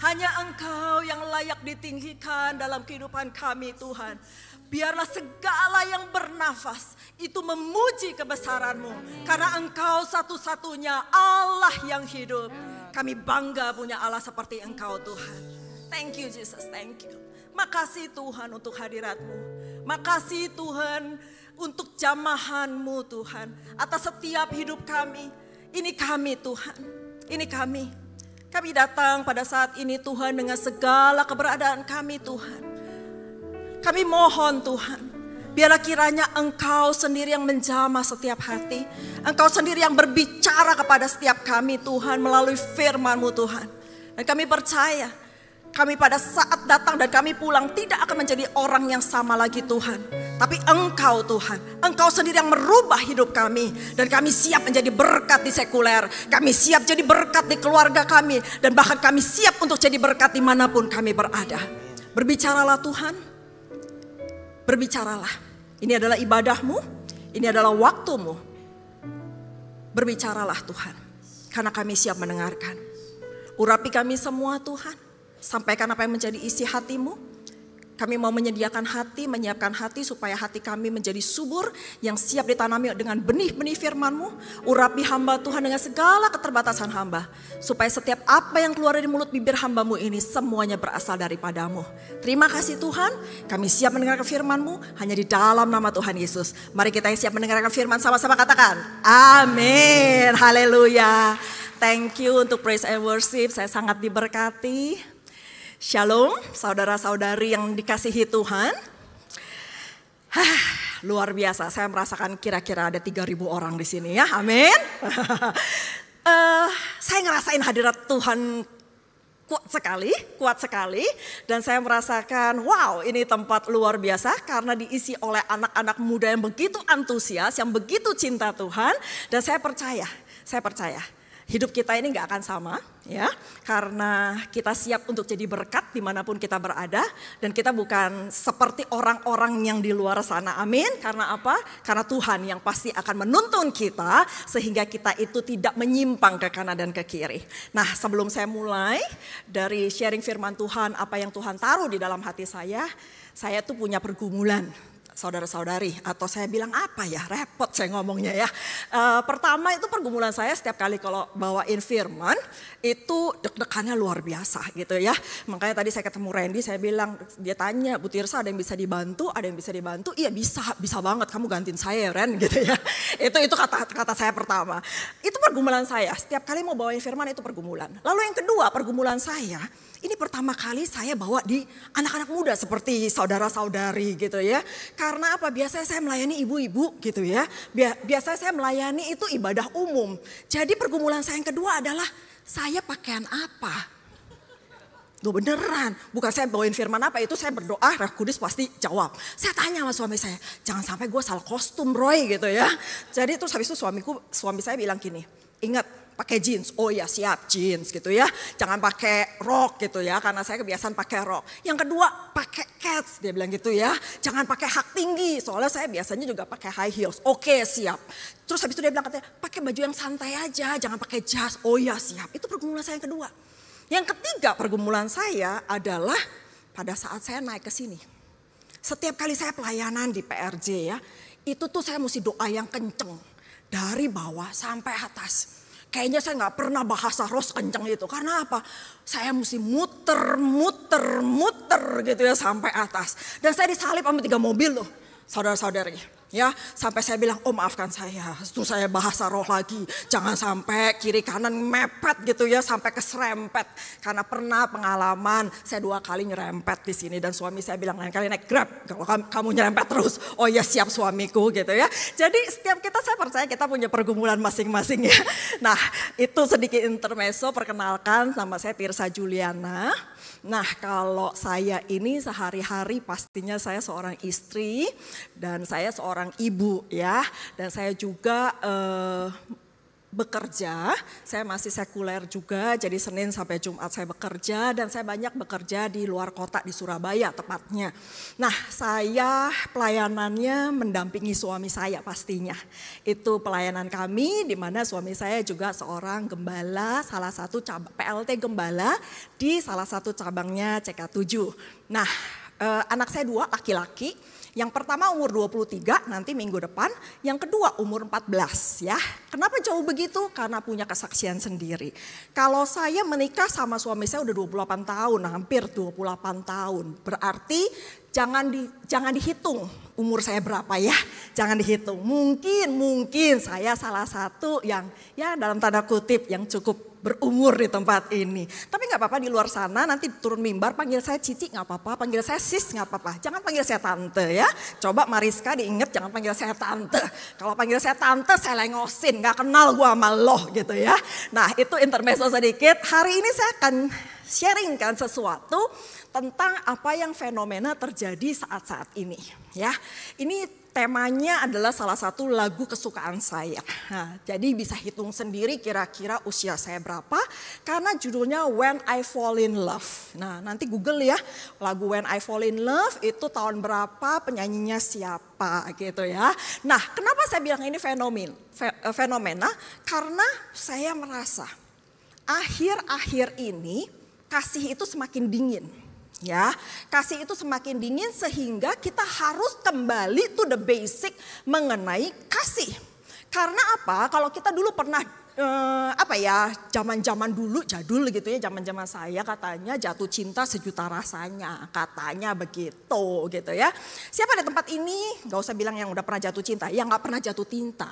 Hanya Engkau yang layak ditinggikan dalam kehidupan kami Tuhan. Biarlah segala yang bernafas itu memuji kebesaran-Mu. Karena Engkau satu-satunya Allah yang hidup. Kami bangga punya Allah seperti Engkau Tuhan. Thank you Jesus, thank you. Makasih Tuhan untuk hadirat-Mu. Makasih Tuhan untuk jamahan-Mu Tuhan. Atas setiap hidup kami. Ini kami Tuhan, ini kami. Kami datang pada saat ini Tuhan dengan segala keberadaan kami Tuhan. Kami mohon Tuhan, biarlah kiranya Engkau sendiri yang menjamah setiap hati. Engkau sendiri yang berbicara kepada setiap kami Tuhan melalui firman-Mu Tuhan. Dan kami percaya, kami pada saat datang dan kami pulang tidak akan menjadi orang yang sama lagi Tuhan. Tapi Engkau Tuhan, Engkau sendiri yang merubah hidup kami. Dan kami siap menjadi berkat di sekuler. Kami siap jadi berkat di keluarga kami. Dan bahkan kami siap untuk jadi berkat dimanapun kami berada. Berbicaralah Tuhan, berbicaralah. Ini adalah ibadahmu, ini adalah waktumu. Berbicaralah Tuhan, karena kami siap mendengarkan. Urapi kami semua Tuhan, sampaikan apa yang menjadi isi hatimu. Kami mau menyediakan hati, menyiapkan hati supaya hati kami menjadi subur yang siap ditanami dengan benih-benih firman-Mu. Urapi hamba Tuhan dengan segala keterbatasan hamba. Supaya setiap apa yang keluar dari mulut bibir hamba-Mu ini semuanya berasal daripada-Mu. Terima kasih Tuhan, kami siap mendengarkan firman-Mu hanya di dalam nama Tuhan Yesus. Mari kita yang siap mendengarkan firman sama-sama katakan, amin, haleluya. Thank you untuk praise and worship, saya sangat diberkati. Shalom, saudara-saudari yang dikasihi Tuhan. Luar biasa, saya merasakan kira-kira ada 3.000 orang di sini ya, amin. Saya ngerasain hadirat Tuhan kuat sekali. Dan saya merasakan, wow ini tempat luar biasa karena diisi oleh anak-anak muda yang begitu antusias, yang begitu cinta Tuhan. Dan saya percaya. Hidup kita ini gak akan sama ya, karena kita siap untuk jadi berkat dimanapun kita berada. Dan kita bukan seperti orang-orang yang di luar sana, amin. Karena apa? Karena Tuhan yang pasti akan menuntun kita sehingga kita itu tidak menyimpang ke kanan dan ke kiri. Nah sebelum saya mulai dari sharing firman Tuhan, apa yang Tuhan taruh di dalam hati saya tuh punya pergumulan. Saudara-saudari, atau saya bilang apa ya, repot saya ngomongnya ya. Pertama itu pergumulan saya setiap kali kalau bawain firman itu deg-degannya luar biasa gitu ya. Makanya tadi saya ketemu Randy, saya bilang, dia tanya, Bu Tirsa ada yang bisa dibantu? Ada yang bisa dibantu? Iya bisa banget, kamu gantiin saya Ren gitu ya. Itu kata saya pertama. Itu pergumulan saya, setiap kali mau bawain firman itu pergumulan. Lalu yang kedua pergumulan saya, ini pertama kali saya bawa di anak-anak muda seperti saudara-saudari gitu ya. Karena apa? Biasanya saya melayani ibu-ibu gitu ya. Biasanya saya melayani itu ibadah umum. Jadi pergumulan saya yang kedua adalah saya pakaian apa? Duh beneran, bukan saya bawain firman apa, itu saya berdoa, Roh Kudus pasti jawab. Saya tanya sama suami saya, jangan sampai gue salah kostum Roy gitu ya. Jadi terus habis itu suami saya bilang gini, ingat pakai jeans, oh ya siap jeans gitu ya. Jangan pakai rok gitu ya, karena saya kebiasaan pakai rok. Yang kedua pakai cats, dia bilang gitu ya. Jangan pakai hak tinggi, soalnya saya biasanya juga pakai high heels. Oke siap. Terus habis itu dia bilang katanya, pakai baju yang santai aja, jangan pakai jas. Oh ya siap, itu pergumulan saya yang kedua. Yang ketiga pergumulan saya adalah pada saat saya naik ke sini. Setiap kali saya pelayanan di PRJ ya, itu tuh saya mesti doa yang kenceng. Dari bawah sampai atas. Kayaknya saya gak pernah bahasa roh kenceng itu. Karena apa? Saya mesti muter gitu ya sampai atas. Dan saya disalib sama 3 mobil loh, saudara-saudari. Ya, sampai saya bilang, oh maafkan saya. Terus saya bahasa roh lagi. Jangan sampai kiri kanan mepet gitu ya, sampai keserempet. Karena pernah pengalaman saya 2 kali nyerempet di sini. Dan suami saya bilang, lain kali naik Grab. Kalau kamu nyerempet terus, oh ya siap suamiku gitu ya. Jadi setiap kita, saya percaya kita punya pergumulan masing-masing ya. Nah itu sedikit intermezzo, perkenalkan nama saya Tirsa Juliana. Nah kalau saya ini sehari-hari pastinya saya seorang istri dan saya seorang ibu ya. Dan saya juga bekerja, saya masih sekuler juga, jadi Senin sampai Jumat saya bekerja dan saya banyak bekerja di luar kota di Surabaya tepatnya. Nah, saya pelayanannya mendampingi suami saya pastinya. Itu pelayanan kami di mana suami saya juga seorang gembala, salah satu PLT gembala di salah satu cabangnya CK7. Nah, anak saya 2 laki-laki. Yang pertama umur 23 nanti minggu depan, yang kedua umur 14 ya. Kenapa jauh begitu? Karena punya kesaksian sendiri. Kalau saya menikah sama suami saya udah 28 tahun, hampir 28 tahun. Berarti jangan dihitung umur saya berapa ya. Jangan dihitung. Mungkin saya salah satu yang ya dalam tanda kutip yang cukup berumur di tempat ini. Tapi gak apa-apa di luar sana nanti turun mimbar panggil saya Cici gak apa-apa, panggil saya Sis gak apa-apa. Jangan panggil saya Tante ya. Coba Mariska diinget jangan panggil saya Tante. Kalau panggil saya Tante saya lengosin, gak kenal gua sama lo gitu ya. Nah itu intermezzo sedikit. Hari ini saya akan sharingkan sesuatu tentang apa yang fenomena terjadi saat-saat ini ya. Ini temanya adalah salah satu lagu kesukaan saya. Nah, jadi bisa hitung sendiri kira-kira usia saya berapa. Karena judulnya When I Fall in Love. Nah nanti Google ya lagu When I Fall in Love itu tahun berapa, penyanyinya siapa gitu ya. Nah kenapa saya bilang ini fenomena? Karena saya merasa akhir-akhir ini kasih itu semakin dingin. Ya, kasih itu semakin dingin sehingga kita harus kembali to the basic mengenai kasih. Karena apa? Kalau kita dulu pernah zaman-zaman dulu jadul gitu ya, zaman-zaman saya katanya jatuh cinta sejuta rasanya, katanya begitu gitu ya. Siapa di tempat ini gak usah bilang yang udah pernah jatuh cinta, yang gak pernah jatuh cinta.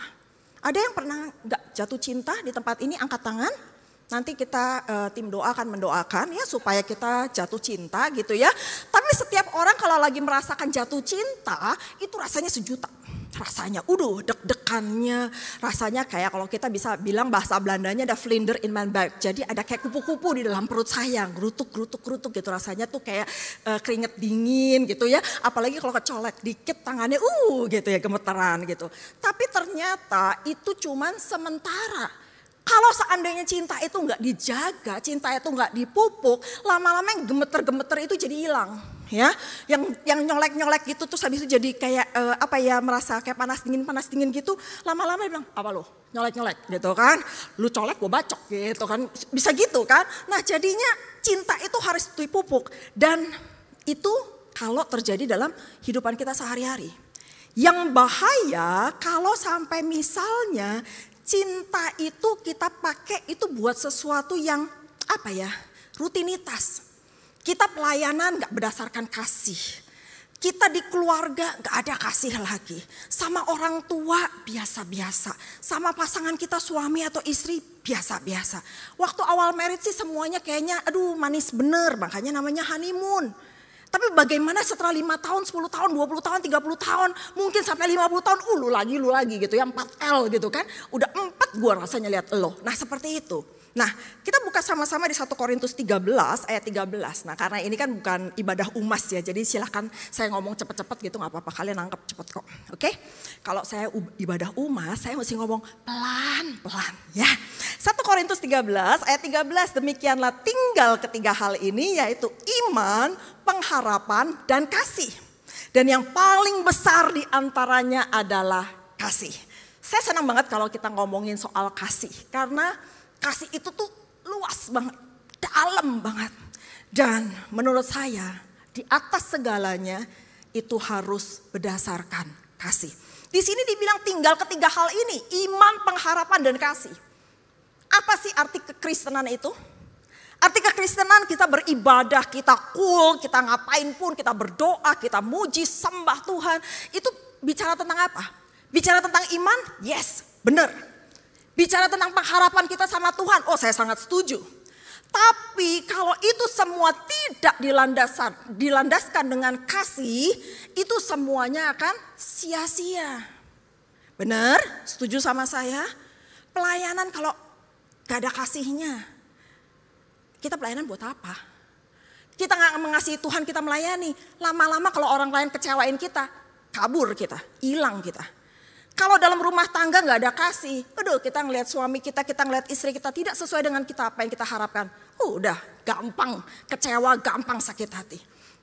Ada yang pernah gak jatuh cinta di tempat ini, angkat tangan. Nanti kita tim doa akan mendoakan ya supaya kita jatuh cinta gitu ya. Tapi setiap orang kalau lagi merasakan jatuh cinta itu rasanya sejuta. Rasanya deg-degannya, rasanya kayak kalau kita bisa bilang bahasa Belandanya ada vlinder in my buik. Jadi ada kayak kupu-kupu di dalam perut saya, gerutuk gitu rasanya tuh kayak keringet dingin gitu ya. Apalagi kalau kecolek dikit tangannya gitu ya gemeteran gitu. Tapi ternyata itu cuman sementara. Kalau seandainya cinta itu nggak dijaga, cinta itu nggak dipupuk, lama-lama yang gemeter-gemeter itu jadi hilang, ya. Yang nyolek-nyolek gitu terus habis itu jadi kayak merasa kayak panas dingin gitu. Lama-lama dia bilang apa lo nyolek-nyolek gitu kan? Lu colek gue bacok gitu kan? Bisa gitu kan? Nah jadinya cinta itu harus dipupuk dan itu kalau terjadi dalam kehidupan kita sehari-hari. Yang bahaya kalau sampai misalnya cinta itu kita pakai itu buat sesuatu yang rutinitas. Kita pelayanan gak berdasarkan kasih. Kita di keluarga gak ada kasih lagi. Sama orang tua biasa-biasa. Sama pasangan kita suami atau istri biasa-biasa. Waktu awal married sih semuanya kayaknya manis bener. Makanya namanya honeymoon. Tapi bagaimana setelah 5 tahun, 10 tahun, 20 tahun, 30 tahun, mungkin sampai 50 tahun, lu lagi gitu ya, 4L gitu kan. Udah 4 gua rasanya lihat lo. Nah seperti itu. Nah kita buka sama-sama di 1 Korintus 13 ayat 13. Nah karena ini kan bukan ibadah umas ya, jadi silahkan saya ngomong cepet-cepet gitu gak apa-apa, kalian nangkep cepet kok. Oke? Kalau saya ibadah umas, saya mesti ngomong pelan-pelan ya. 1 Korintus 13 ayat 13, demikianlah tinggal ketiga hal ini yaitu iman, pengharapan, dan kasih. Dan yang paling besar di antaranya adalah kasih. Saya senang banget kalau kita ngomongin soal kasih. Karena kasih itu tuh luas banget, dalam banget. Dan menurut saya di atas segalanya itu harus berdasarkan kasih. Di sini dibilang tinggal ketiga hal ini, iman, pengharapan, dan kasih. Apa sih arti kekristenan itu? Arti kekristenan kita beribadah, kita cool, kita ngapain pun, kita berdoa, kita muji, sembah Tuhan. Itu bicara tentang apa? Bicara tentang iman? Yes, benar. Bicara tentang pengharapan kita sama Tuhan? Oh saya sangat setuju. Tapi kalau itu semua tidak dilandaskan dengan kasih, itu semuanya akan sia-sia. Benar? Setuju sama saya? Pelayanan kalau gak ada kasihnya, kita pelayanan buat apa? Kita gak mengasihi Tuhan, kita melayani. Lama-lama kalau orang lain kecewain kita, kabur kita, hilang kita. Kalau dalam rumah tangga nggak ada kasih, aduh kita ngelihat suami kita ngelihat istri kita tidak sesuai dengan kita apa yang kita harapkan. Udah gampang kecewa, gampang sakit hati.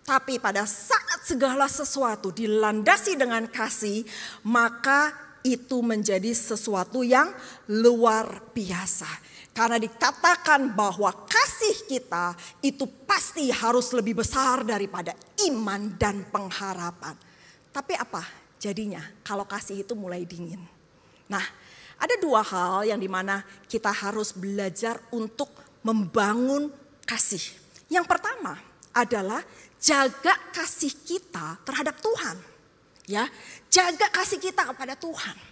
Tapi pada saat segala sesuatu dilandasi dengan kasih, maka itu menjadi sesuatu yang luar biasa. Karena dikatakan bahwa kasih kita itu pasti harus lebih besar daripada iman dan pengharapan. Tapi apa jadinya kalau kasih itu mulai dingin? Nah, ada dua hal yang dimana kita harus belajar untuk membangun kasih. Yang pertama adalah jaga kasih kita terhadap Tuhan. Ya, jaga kasih kita kepada Tuhan.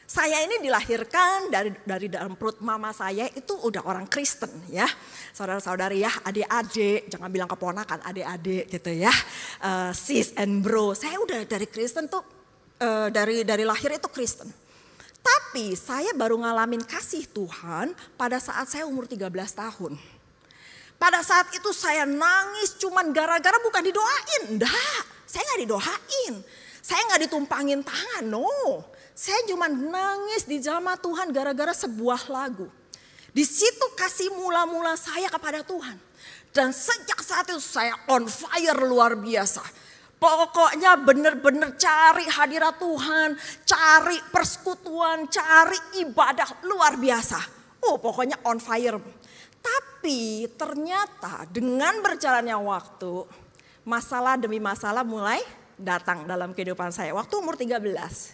Saya ini dilahirkan dari dalam perut mama saya itu udah orang Kristen ya. Saudara-saudari ya, adik-adik, jangan bilang keponakan, adik-adik gitu ya. Sis and bro, saya udah dari Kristen tuh, dari lahir itu Kristen. Tapi saya baru ngalamin kasih Tuhan pada saat saya umur 13 tahun. Pada saat itu saya nangis cuman gara-gara bukan didoain. Enggak, saya gak didoain. Saya gak ditumpangin tangan, no. Saya cuma nangis di jamaah Tuhan gara-gara sebuah lagu. Di situ kasih mula-mula saya kepada Tuhan. Dan sejak saat itu saya on fire luar biasa. Pokoknya benar-benar cari hadirat Tuhan, cari persekutuan, cari ibadah luar biasa. Pokoknya on fire. Tapi ternyata dengan berjalannya waktu, masalah demi masalah mulai datang dalam kehidupan saya. Waktu umur 13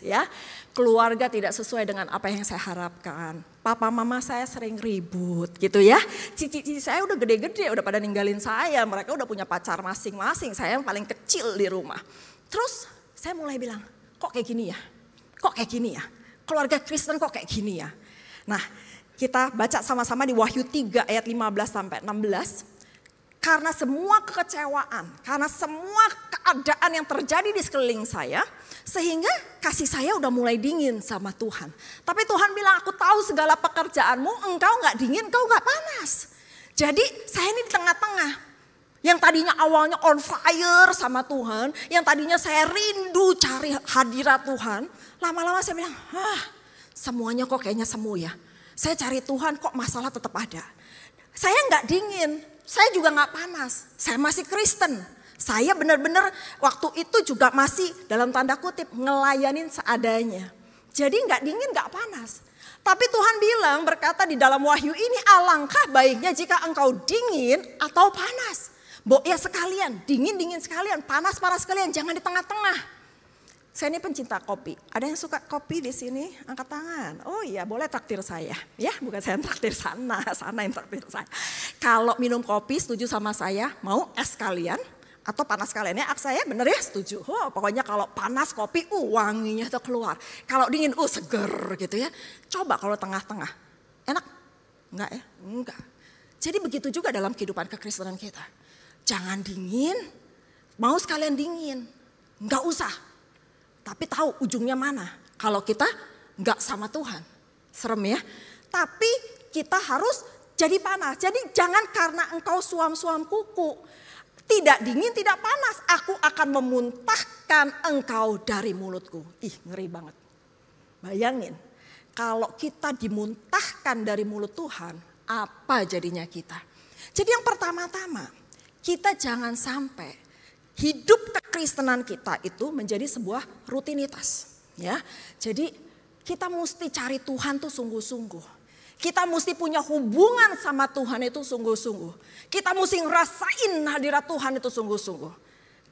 ya, keluarga tidak sesuai dengan apa yang saya harapkan. Papa mama saya sering ribut gitu ya. Cici-cici saya udah gede-gede, udah pada ninggalin saya. Mereka udah punya pacar masing-masing, saya yang paling kecil di rumah. Terus saya mulai bilang, kok kayak gini ya? Kok kayak gini ya? Keluarga Kristen kok kayak gini ya? Nah, kita baca sama-sama di Wahyu 3 ayat 15 sampai 16. Karena semua kekecewaan, karena semua keadaan yang terjadi di sekeliling saya, sehingga kasih saya udah mulai dingin sama Tuhan. Tapi Tuhan bilang, aku tahu segala pekerjaanmu, engkau gak dingin, engkau gak panas. Jadi saya ini di tengah-tengah. Yang tadinya awalnya on fire sama Tuhan, yang tadinya saya rindu cari hadirat Tuhan, lama-lama saya bilang, semuanya kok kayaknya semu ya. Saya cari Tuhan kok masalah tetap ada. Saya gak dingin. Saya juga gak panas, saya masih Kristen. Saya benar-benar waktu itu juga masih dalam tanda kutip ngelayanin seadanya. Jadi gak dingin gak panas. Tapi Tuhan bilang berkata di dalam Wahyu ini alangkah baiknya jika engkau dingin atau panas. Ya sekalian, dingin-dingin sekalian, panas-panas sekalian, jangan di tengah-tengah. Saya ini pencinta kopi. Ada yang suka kopi di sini? Angkat tangan. Oh iya, boleh traktir saya. Ya, bukan saya yang traktir sana yang traktir saya. Kalau minum kopi setuju sama saya, mau es kalian atau panas kalian ya? Saya bener ya setuju. Pokoknya kalau panas kopi, wanginya tuh keluar. Kalau dingin, seger gitu ya. Coba kalau tengah-tengah. Enak? Enggak ya? Enggak. Jadi begitu juga dalam kehidupan kekristenan kita. Jangan dingin, mau sekalian dingin. Enggak usah. Tapi tahu ujungnya mana. Kalau kita nggak sama Tuhan. Serem ya. Tapi kita harus jadi panas. Jadi jangan karena engkau suam-suam kuku. Tidak dingin, tidak panas. Aku akan memuntahkan engkau dari mulutku. Ngeri banget. Bayangin. Kalau kita dimuntahkan dari mulut Tuhan. Apa jadinya kita? Jadi yang pertama-tama. Kita jangan sampai hidup kekristenan kita itu menjadi sebuah rutinitas. Ya, jadi kita mesti cari Tuhan tuh sungguh-sungguh. Kita mesti punya hubungan sama Tuhan itu sungguh-sungguh. Kita mesti ngerasain hadirat Tuhan itu sungguh-sungguh.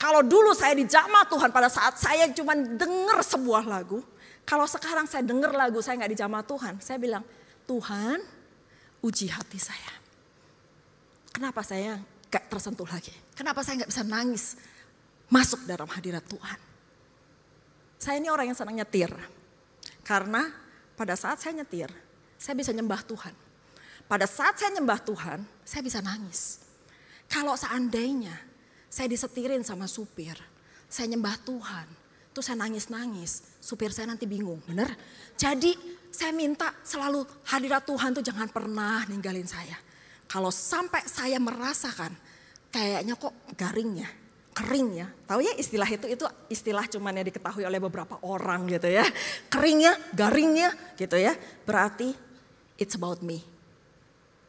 Kalau dulu saya di jamaah Tuhan pada saat saya cuma dengar sebuah lagu. Kalau sekarang saya dengar lagu saya nggak di jamaah Tuhan. Saya bilang, Tuhan uji hati saya. Kenapa saya gak tersentuh lagi? Kenapa saya gak bisa nangis masuk dalam hadirat Tuhan? Saya ini orang yang senang nyetir. Karena pada saat saya nyetir, saya bisa nyembah Tuhan. Pada saat saya nyembah Tuhan, saya bisa nangis. Kalau seandainya saya disetirin sama supir, saya nyembah Tuhan, terus saya nangis-nangis, supir saya nanti bingung, bener? Jadi saya minta selalu hadirat Tuhan tuh jangan pernah ninggalin saya. Kalau sampai saya merasakan kayaknya kok garingnya, kering ya. Tahu ya istilah itu istilah cuman yang diketahui oleh beberapa orang gitu ya. Keringnya, garingnya gitu ya. Berarti it's about me.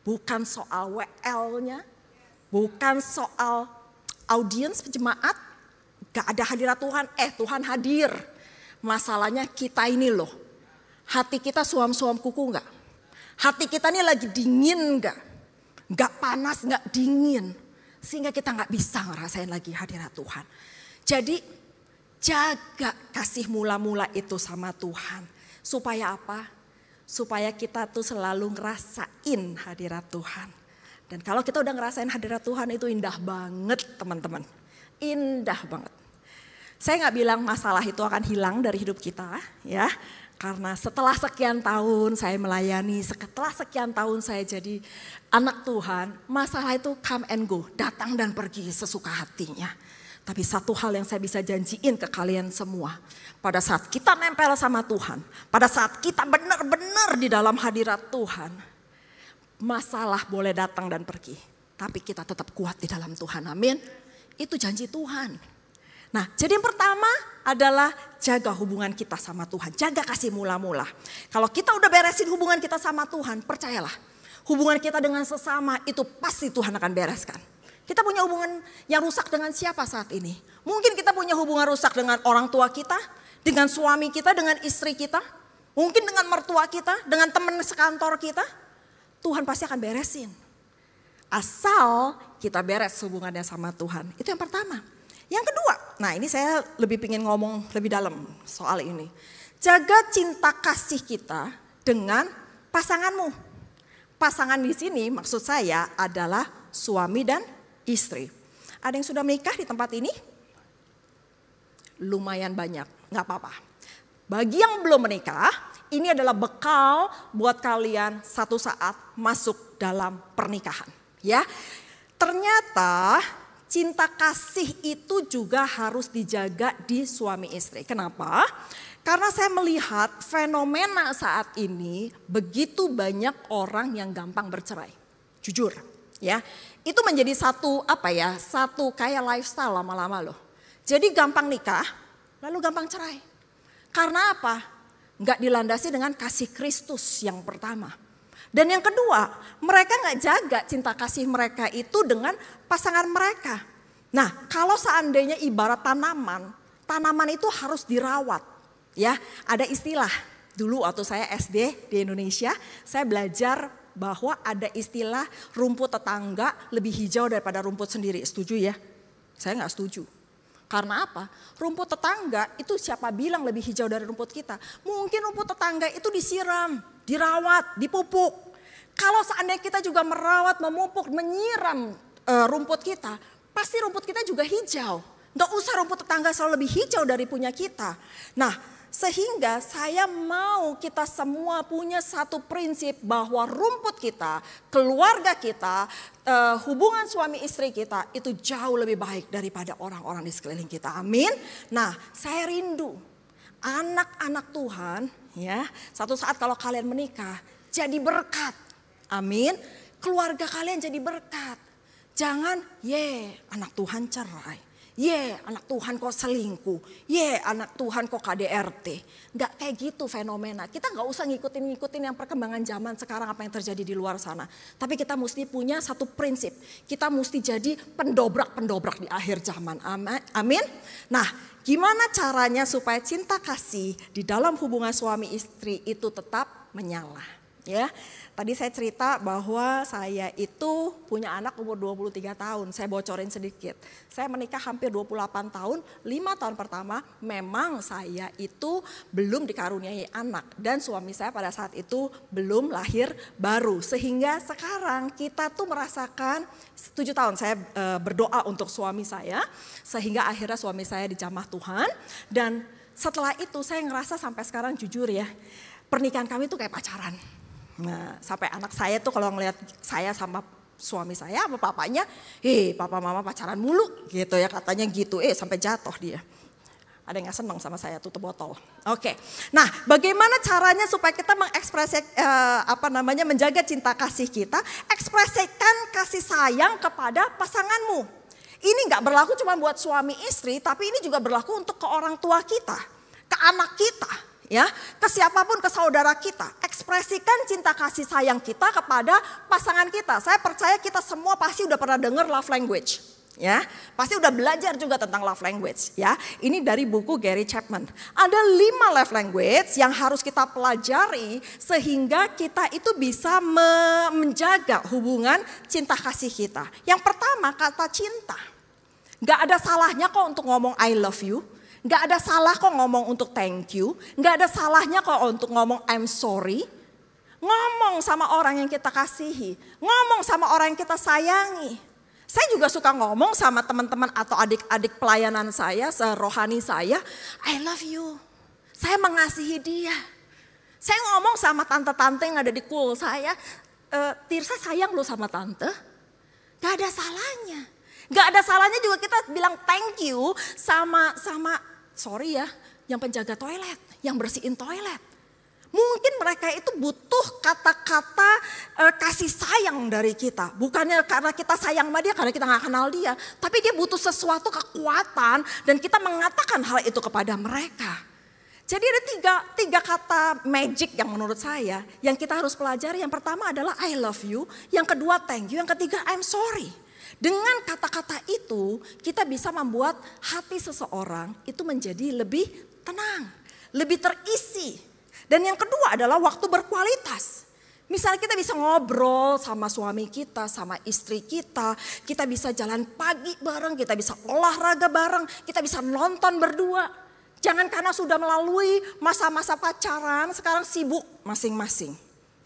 Bukan soal WL-nya, bukan soal audiens jemaat, gak ada hadirat Tuhan, Tuhan hadir. Masalahnya kita ini loh, hati kita suam-suam kuku gak? Hati kita ini lagi dingin gak? Gak panas, gak dingin. Sehingga kita gak bisa ngerasain lagi hadirat Tuhan. Jadi jaga kasih mula-mula itu sama Tuhan. Supaya apa? Supaya kita tuh selalu ngerasain hadirat Tuhan. Dan kalau kita udah ngerasain hadirat Tuhan itu indah banget teman-teman. Indah banget. Saya gak bilang masalah itu akan hilang dari hidup kita ya. Karena setelah sekian tahun saya melayani, setelah sekian tahun saya jadi anak Tuhan, masalah itu come and go, datang dan pergi sesuka hatinya. Tapi satu hal yang saya bisa janjiin ke kalian semua, pada saat kita nempel sama Tuhan, pada saat kita benar-benar di dalam hadirat Tuhan, masalah boleh datang dan pergi, tapi kita tetap kuat di dalam Tuhan, amin. Itu janji Tuhan. Nah, jadi yang pertama adalah jaga hubungan kita sama Tuhan. Jaga kasih mula-mula. Kalau kita udah beresin hubungan kita sama Tuhan, percayalah. Hubungan kita dengan sesama itu pasti Tuhan akan bereskan. Kita punya hubungan yang rusak dengan siapa saat ini? Mungkin kita punya hubungan rusak dengan orang tua kita, dengan suami kita, dengan istri kita. Mungkin dengan mertua kita, dengan teman sekantor kita. Tuhan pasti akan beresin. Asal kita beres hubungannya sama Tuhan. Itu yang pertama. Yang kedua, nah ini saya lebih pengen ngomong lebih dalam soal ini. Jaga cinta kasih kita dengan pasanganmu. Pasangan di sini maksud saya adalah suami dan istri. Ada yang sudah menikah di tempat ini? Lumayan banyak, gak apa-apa. Bagi yang belum menikah, ini adalah bekal buat kalian satu saat masuk dalam pernikahan. Ya, ternyata cinta kasih itu juga harus dijaga di suami istri. Kenapa? Karena saya melihat fenomena saat ini begitu banyak orang yang gampang bercerai. Jujur ya. Itu menjadi satu kayak lifestyle lama-lama loh. Jadi gampang nikah lalu gampang cerai. Karena apa? Nggak dilandasi dengan kasih Kristus yang pertama. Dan yang kedua, mereka nggak jaga cinta kasih mereka itu dengan pasangan mereka. Nah, kalau seandainya ibarat tanaman, tanaman itu harus dirawat. Ya, ada istilah dulu waktu saya SD di Indonesia, saya belajar bahwa ada istilah rumput tetangga lebih hijau daripada rumput sendiri. Setuju ya? Saya nggak setuju. Karena apa? Rumput tetangga itu siapa bilang lebih hijau dari rumput kita? Mungkin rumput tetangga itu disiram, dirawat, dipupuk. Kalau seandainya kita juga merawat, memupuk, menyiram rumput kita, pasti rumput kita juga hijau. Gak usah rumput tetangga selalu lebih hijau dari punya kita. Nah, sehingga saya mau kita semua punya satu prinsip bahwa rumput kita, keluarga kita, hubungan suami istri kita itu jauh lebih baik daripada orang-orang di sekeliling kita. Amin. Nah, saya rindu anak-anak Tuhan ya, satu saat kalau kalian menikah jadi berkat. Amin. Keluarga kalian jadi berkat. Jangan, anak Tuhan cerai. Anak Tuhan kok selingkuh. Anak Tuhan kok KDRT. Nggak kayak gitu fenomena. Kita nggak usah ngikutin yang perkembangan zaman sekarang apa yang terjadi di luar sana. Tapi kita mesti punya satu prinsip. Kita mesti jadi pendobrak-pendobrak di akhir zaman. Amin. Nah, gimana caranya supaya cinta kasih di dalam hubungan suami istri itu tetap menyala? Ya, tadi saya cerita bahwa saya itu punya anak umur 23 tahun. Saya bocorin sedikit. Saya menikah hampir 28 tahun. 5 tahun pertama memang saya itu belum dikaruniai anak. Dan suami saya pada saat itu belum lahir baru. Sehingga sekarang kita tuh merasakan 7 tahun saya berdoa untuk suami saya. Sehingga akhirnya suami saya dijamah Tuhan. Dan setelah itu saya ngerasa sampai sekarang jujur ya. Pernikahan kami tuh kayak pacaran. Nah, sampai anak saya tuh kalau ngelihat saya sama suami saya sama papanya, papa mama pacaran mulu gitu ya katanya gitu, sampai jatuh dia. Ada yang gak senang sama saya tutup botol. Oke. Nah, bagaimana caranya supaya kita menjaga cinta kasih kita, ekspresikan kasih sayang kepada pasanganmu. Ini nggak berlaku cuma buat suami istri, tapi ini juga berlaku untuk ke orang tua kita, ke anak kita, ya, ke siapapun, ke saudara kita. Ekspresikan cinta kasih sayang kita kepada pasangan kita. Saya percaya kita semua pasti udah pernah dengar love language, ya, pasti udah belajar juga tentang love language, ya. Ini dari buku Gary Chapman. Ada 5 love language yang harus kita pelajari sehingga kita itu bisa menjaga hubungan cinta kasih kita. Yang pertama, kata cinta. Gak ada salahnya kok untuk ngomong I love you. Gak ada salah kok ngomong untuk thank you. Gak ada salahnya kok untuk ngomong I'm sorry. Ngomong sama orang yang kita kasihi. Ngomong sama orang yang kita sayangi. Saya juga suka ngomong sama teman-teman atau adik-adik pelayanan saya, serohani saya. I love you. Saya mengasihi dia. Saya ngomong sama tante-tante yang ada di kul saya. Tirsa sayang lo sama tante. Gak ada salahnya. Gak ada salahnya juga kita bilang thank you sama sorry ya, yang penjaga toilet, yang bersihin toilet. Mungkin mereka itu butuh kata-kata kasih sayang dari kita. Bukannya karena kita sayang sama dia, karena kita gak kenal dia. Tapi dia butuh sesuatu kekuatan dan kita mengatakan hal itu kepada mereka. Jadi ada tiga kata magic yang menurut saya yang kita harus pelajari. Yang pertama adalah I love you, yang kedua thank you, yang ketiga I'm sorry. Dengan kata-kata itu kita bisa membuat hati seseorang itu menjadi lebih tenang, lebih terisi. Dan yang kedua adalah waktu berkualitas. Misalnya kita bisa ngobrol sama suami kita, sama istri kita bisa jalan pagi bareng, kita bisa olahraga bareng, kita bisa nonton berdua. Jangan karena sudah melalui masa-masa pacaran, sekarang sibuk masing-masing.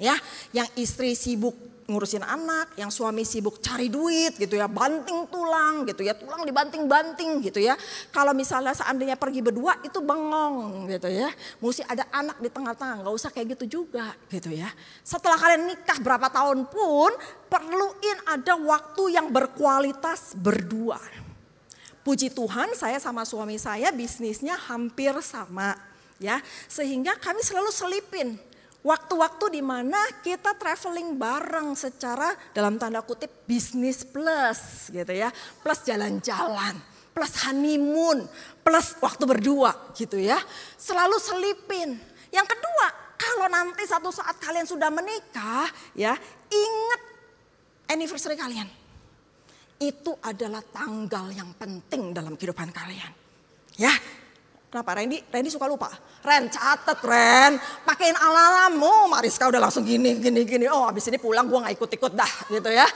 Ya, yang istri sibuk ngurusin anak, yang suami sibuk cari duit gitu ya, banting tulang gitu ya, tulang dibanting-banting gitu ya. Kalau misalnya seandainya pergi berdua itu bengong gitu ya, mesti ada anak di tengah-tengah, nggak usah kayak gitu juga gitu ya. Setelah kalian nikah berapa tahun pun, perluin ada waktu yang berkualitas berdua. Puji Tuhan saya sama suami saya bisnisnya hampir sama ya, sehingga kami selalu selipin waktu-waktu di mana kita traveling bareng secara dalam tanda kutip bisnis plus gitu ya. Plus jalan-jalan, plus honeymoon, plus waktu berdua gitu ya. Selalu selipin. Yang kedua, kalau nanti satu saat kalian sudah menikah ya, ingat anniversary kalian. Itu adalah tanggal yang penting dalam kehidupan kalian. Ya. Kenapa Randy suka lupa? Ren catet Ren, pakein alarmmu. Mariska udah langsung gini. Oh abis ini pulang gue gak ikut-ikut dah gitu ya.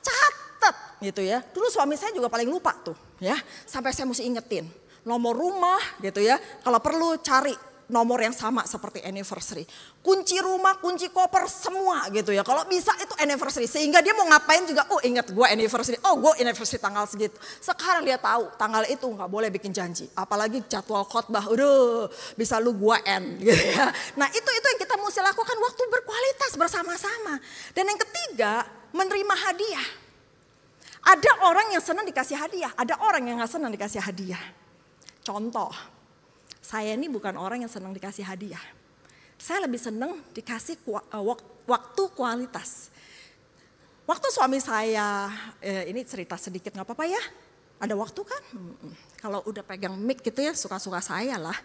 Catet gitu ya. Dulu suami saya juga paling lupa tuh ya. Sampai saya mesti ingetin nomor rumah gitu ya. Kalau perlu cari nomor yang sama seperti anniversary. Kunci rumah, kunci koper semua gitu ya. Kalau bisa itu anniversary. Sehingga dia mau ngapain juga, oh ingat gue anniversary. Oh gue anniversary tanggal segitu. Sekarang dia tahu tanggal itu gak boleh bikin janji. Apalagi jadwal khotbah, udah bisa lu gue end gitu ya. Nah itu yang kita mesti lakukan waktu berkualitas bersama-sama. Dan yang ketiga, menerima hadiah. Ada orang yang senang dikasih hadiah, ada orang yang gak senang dikasih hadiah. Contoh. Saya ini bukan orang yang senang dikasih hadiah. Saya lebih senang dikasih waktu kualitas. Waktu suami saya, ini cerita sedikit gak apa-apa ya. Ada waktu kan? Kalau udah pegang mic gitu ya suka-suka saya lah.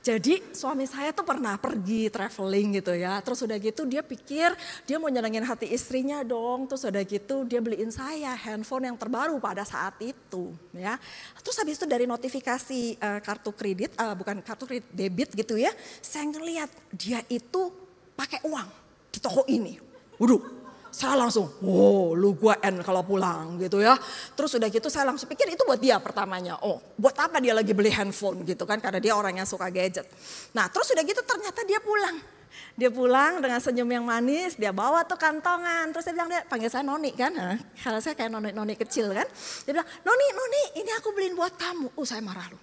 Jadi suami saya tuh pernah pergi traveling gitu ya. Terus udah gitu dia pikir dia mau nyenengin hati istrinya dong. Terus udah gitu dia beliin saya handphone yang terbaru pada saat itu ya. Terus habis itu dari notifikasi kartu kredit, bukan kartu kredit, debit gitu ya. Saya ngeliat dia itu pakai uang di toko ini. Waduh. Saya langsung, wow lu gua end kalau pulang gitu ya. Terus udah gitu saya langsung pikir itu buat dia pertamanya. Oh buat apa dia lagi beli handphone gitu kan, karena dia orang yang suka gadget. Nah terus udah gitu ternyata dia pulang. Dia pulang dengan senyum yang manis, dia bawa tuh kantongan. Terus dia bilang, dia panggil saya Noni kan. Kalau saya kayak Noni kecil kan. Dia bilang, Noni ini aku beliin buat kamu. Saya marah lu.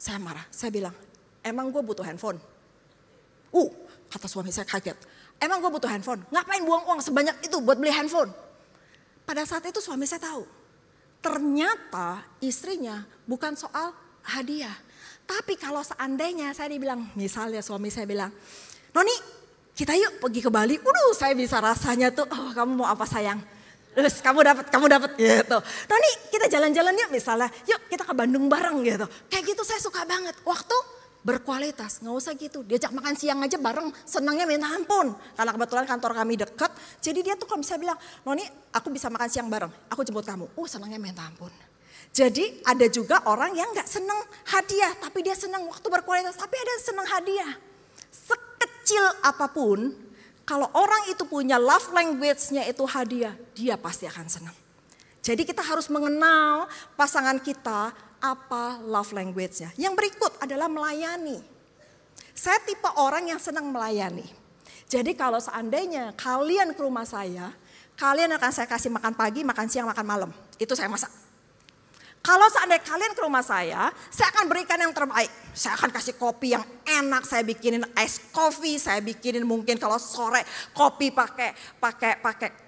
Saya marah, saya bilang, emang gue butuh handphone? Kata suami saya kaget. Emang gue butuh handphone? Ngapain buang uang sebanyak itu buat beli handphone? Pada saat itu suami saya tahu. Ternyata istrinya bukan soal hadiah. Tapi kalau seandainya saya dibilang, misalnya suami saya bilang, Noni kita yuk pergi ke Bali. Saya bisa rasanya tuh, oh kamu mau apa sayang? Terus kamu dapat gitu. Noni kita kita jalan-jalan yuk misalnya, yuk kita ke Bandung bareng gitu. Kayak gitu saya suka banget, waktu berkualitas, nggak usah gitu. Diajak makan siang aja bareng, senangnya minta ampun. Karena kebetulan kantor kami deket, jadi dia tuh kalau bisa bilang, Noni aku bisa makan siang bareng, aku jemput kamu. Senangnya minta ampun. Jadi ada juga orang yang nggak senang hadiah, tapi dia senang waktu berkualitas, tapi ada yang senang hadiah. Sekecil apapun, kalau orang itu punya love language-nya itu hadiah, dia pasti akan senang. Jadi kita harus mengenal pasangan kita apa love language-nya. Yang berikut adalah melayani. Saya tipe orang yang senang melayani. Jadi kalau seandainya kalian ke rumah saya, kalian akan saya kasih makan pagi, makan siang, makan malam. Itu saya masak. Kalau seandainya kalian ke rumah saya akan berikan yang terbaik. Saya akan kasih kopi yang enak, saya bikinin ice coffee, saya bikinin mungkin kalau sore kopi pakai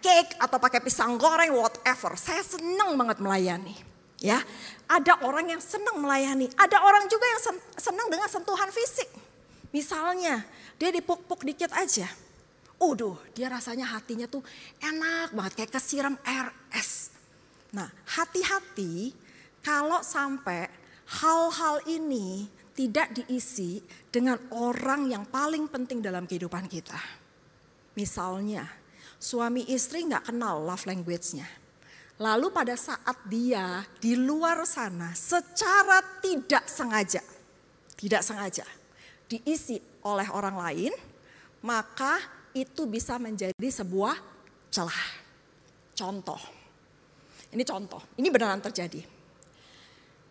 cake atau pakai pisang goreng, whatever. Saya senang banget melayani. Ya, ada orang yang senang melayani, ada orang juga yang senang dengan sentuhan fisik. Misalnya dia dipuk-puk dikit aja. Dia rasanya hatinya tuh enak banget kayak kesiram air es. Nah, hati-hati kalau sampai hal-hal ini tidak diisi dengan orang yang paling penting dalam kehidupan kita. Misalnya, suami istri gak kenal love language-nya. Lalu pada saat dia di luar sana secara tidak sengaja diisi oleh orang lain, maka itu bisa menjadi sebuah celah. Contoh, ini beneran terjadi.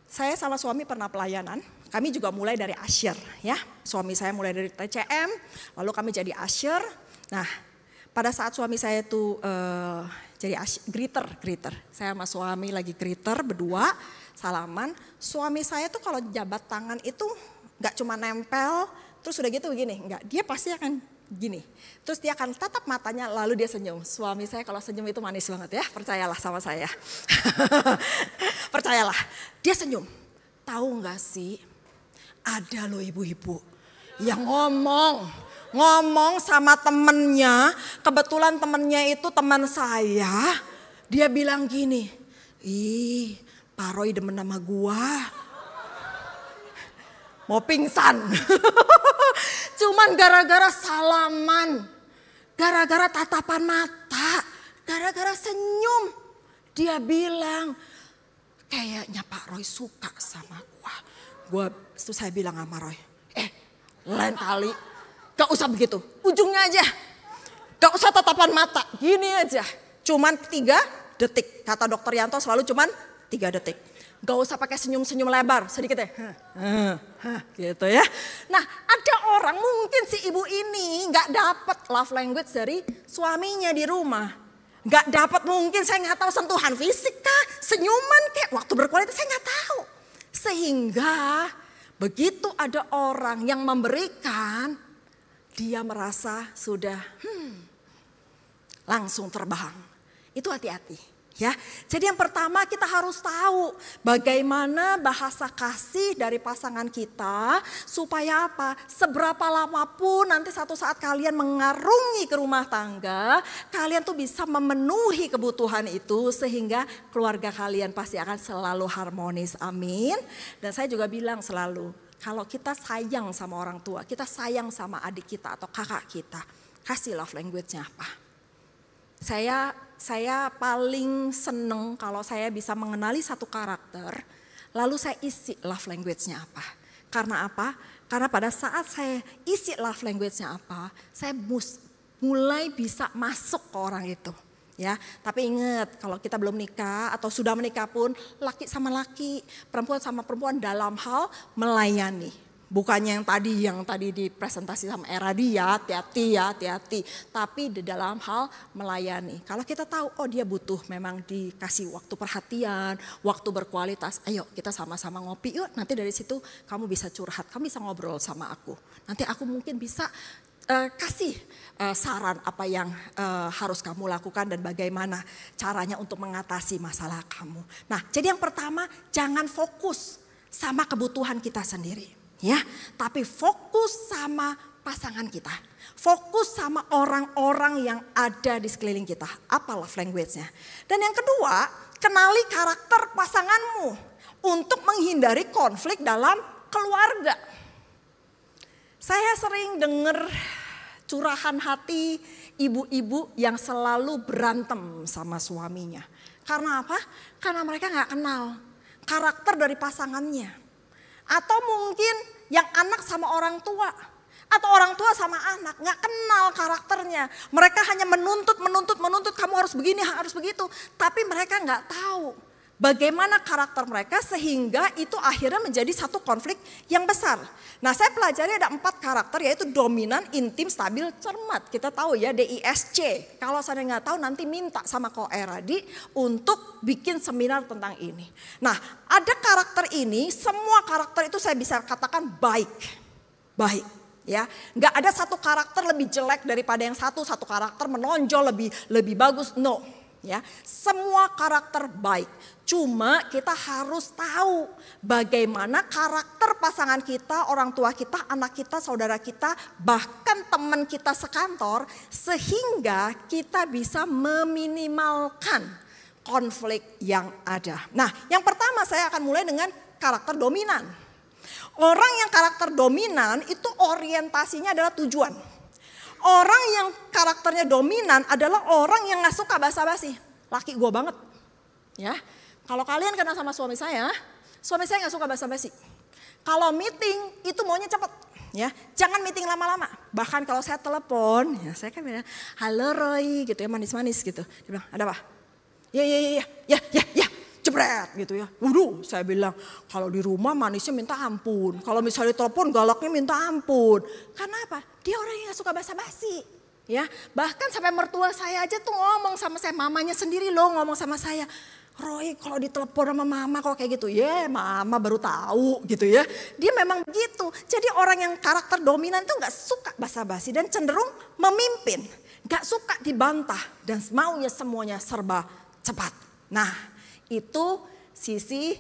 Saya sama suami pernah pelayanan, kami juga mulai dari usher ya. Suami saya mulai dari TCM, lalu kami jadi usher. Nah, pada saat suami saya itu jadi greeter. Saya sama suami lagi greeter berdua, salaman. Suami saya tuh kalau jabat tangan itu gak cuma nempel, terus udah gitu begini. Enggak, dia pasti akan gini. Terus dia akan tatap matanya lalu dia senyum. Suami saya kalau senyum itu manis banget ya, percayalah sama saya. Percayalah, dia senyum. Tahu gak sih, ada loh ibu-ibu yang ngomong sama temennya, kebetulan temennya itu teman saya. Dia bilang gini, ih Pak Roy demen sama gua. Mau pingsan. Cuman gara-gara salaman, gara-gara tatapan mata, gara-gara senyum. Dia bilang, kayaknya Pak Roy suka sama gua. Terus saya bilang sama Roy, lain kali gak usah begitu, ujungnya aja. Gak usah tatapan mata, gini aja. Cuman 3 detik, kata dokter Yanto selalu cuman 3 detik. Gak usah pakai senyum-senyum lebar, sedikit ya. Gitu ya. Nah, ada orang mungkin si ibu ini gak dapat love language dari suaminya di rumah. Gak dapat mungkin, saya gak tahu sentuhan fisik kah, senyuman kayak waktu berkualitas, saya gak tahu. Sehingga begitu ada orang yang memberikan, dia merasa sudah langsung terbang. Itu hati-hati. Ya, jadi yang pertama kita harus tahu bagaimana bahasa kasih dari pasangan kita supaya apa? Seberapa lama pun nanti satu saat kalian mengarungi ke rumah tangga, kalian tuh bisa memenuhi kebutuhan itu sehingga keluarga kalian pasti akan selalu harmonis. Amin. Dan saya juga bilang selalu, kalau kita sayang sama orang tua, kita sayang sama adik kita atau kakak kita, kasih love language-nya apa? Saya paling seneng kalau saya bisa mengenali satu karakter, lalu saya isi love language-nya apa. Karena apa? Karena pada saat saya isi love language-nya apa, saya mulai bisa masuk ke orang itu. Ya, tapi ingat kalau kita belum nikah atau sudah menikah pun laki sama laki, perempuan sama perempuan dalam hal melayani. Bukannya yang tadi dipresentasi sama Era dia, hati-hati. Tapi di dalam hal melayani. Kalau kita tahu, dia butuh memang dikasih waktu perhatian, waktu berkualitas. Ayo kita sama-sama ngopi yuk, nanti dari situ kamu bisa curhat, kamu bisa ngobrol sama aku. Nanti aku mungkin bisa kasih saran apa yang harus kamu lakukan dan bagaimana caranya untuk mengatasi masalah kamu. Nah, jadi yang pertama jangan fokus sama kebutuhan kita sendiri. Ya, tapi fokus sama pasangan kita. Fokus sama orang-orang yang ada di sekeliling kita. Apa love language-nya? Dan yang kedua, kenali karakter pasanganmu untuk menghindari konflik dalam keluarga. Saya sering dengar curahan hati ibu-ibu yang selalu berantem sama suaminya. Karena apa? Karena mereka nggak kenal karakter dari pasangannya. Atau mungkin yang anak sama orang tua. Atau orang tua sama anak nggak kenal karakternya. Mereka hanya menuntut, kamu harus begini, harus begitu. Tapi mereka nggak tahu bagaimana karakter mereka sehingga itu akhirnya menjadi satu konflik yang besar. Nah, saya pelajari ada 4 karakter, yaitu dominan, intim, stabil, cermat. Kita tahu ya DISC. Kalau saya nggak tahu nanti minta sama Ko Eradi untuk bikin seminar tentang ini. Nah, ada karakter ini, semua karakter itu saya bisa katakan baik. Baik. Ya, nggak ada satu karakter lebih jelek daripada yang satu karakter menonjol lebih bagus. No, ya, semua karakter baik. Cuma kita harus tahu bagaimana karakter pasangan kita, orang tua kita, anak kita, saudara kita, bahkan teman kita sekantor, sehingga kita bisa meminimalkan konflik yang ada. Nah, yang pertama saya akan mulai dengan karakter dominan. Orang yang karakter dominan itu orientasinya adalah tujuan. Orang yang karakternya dominan adalah orang yang gak suka basa-basi. Laki gue banget. Ya, kalau kalian kenal sama suami saya gak suka basa-basi. Kalau meeting itu maunya cepet. Ya, jangan meeting lama-lama. Bahkan kalau saya telepon, ya saya kan bilang, halo Roy gitu ya, manis-manis gitu. Dia bilang, ada apa? Ya. Jebret gitu ya. Waduh, saya bilang kalau di rumah manisnya minta ampun. Kalau misalnya telepon galaknya minta ampun. Karena apa? Dia orang yang gak suka basa-basi. Ya, bahkan sampai mertua saya aja tuh ngomong sama saya, mamanya sendiri loh ngomong sama saya. Roy kalau ditelepon sama mama kok kayak gitu. Ya mama baru tahu gitu ya. Dia memang begitu. Jadi orang yang karakter dominan tuh gak suka basa-basi dan cenderung memimpin. Gak suka dibantah dan maunya semuanya serba cepat. Nah, itu sisi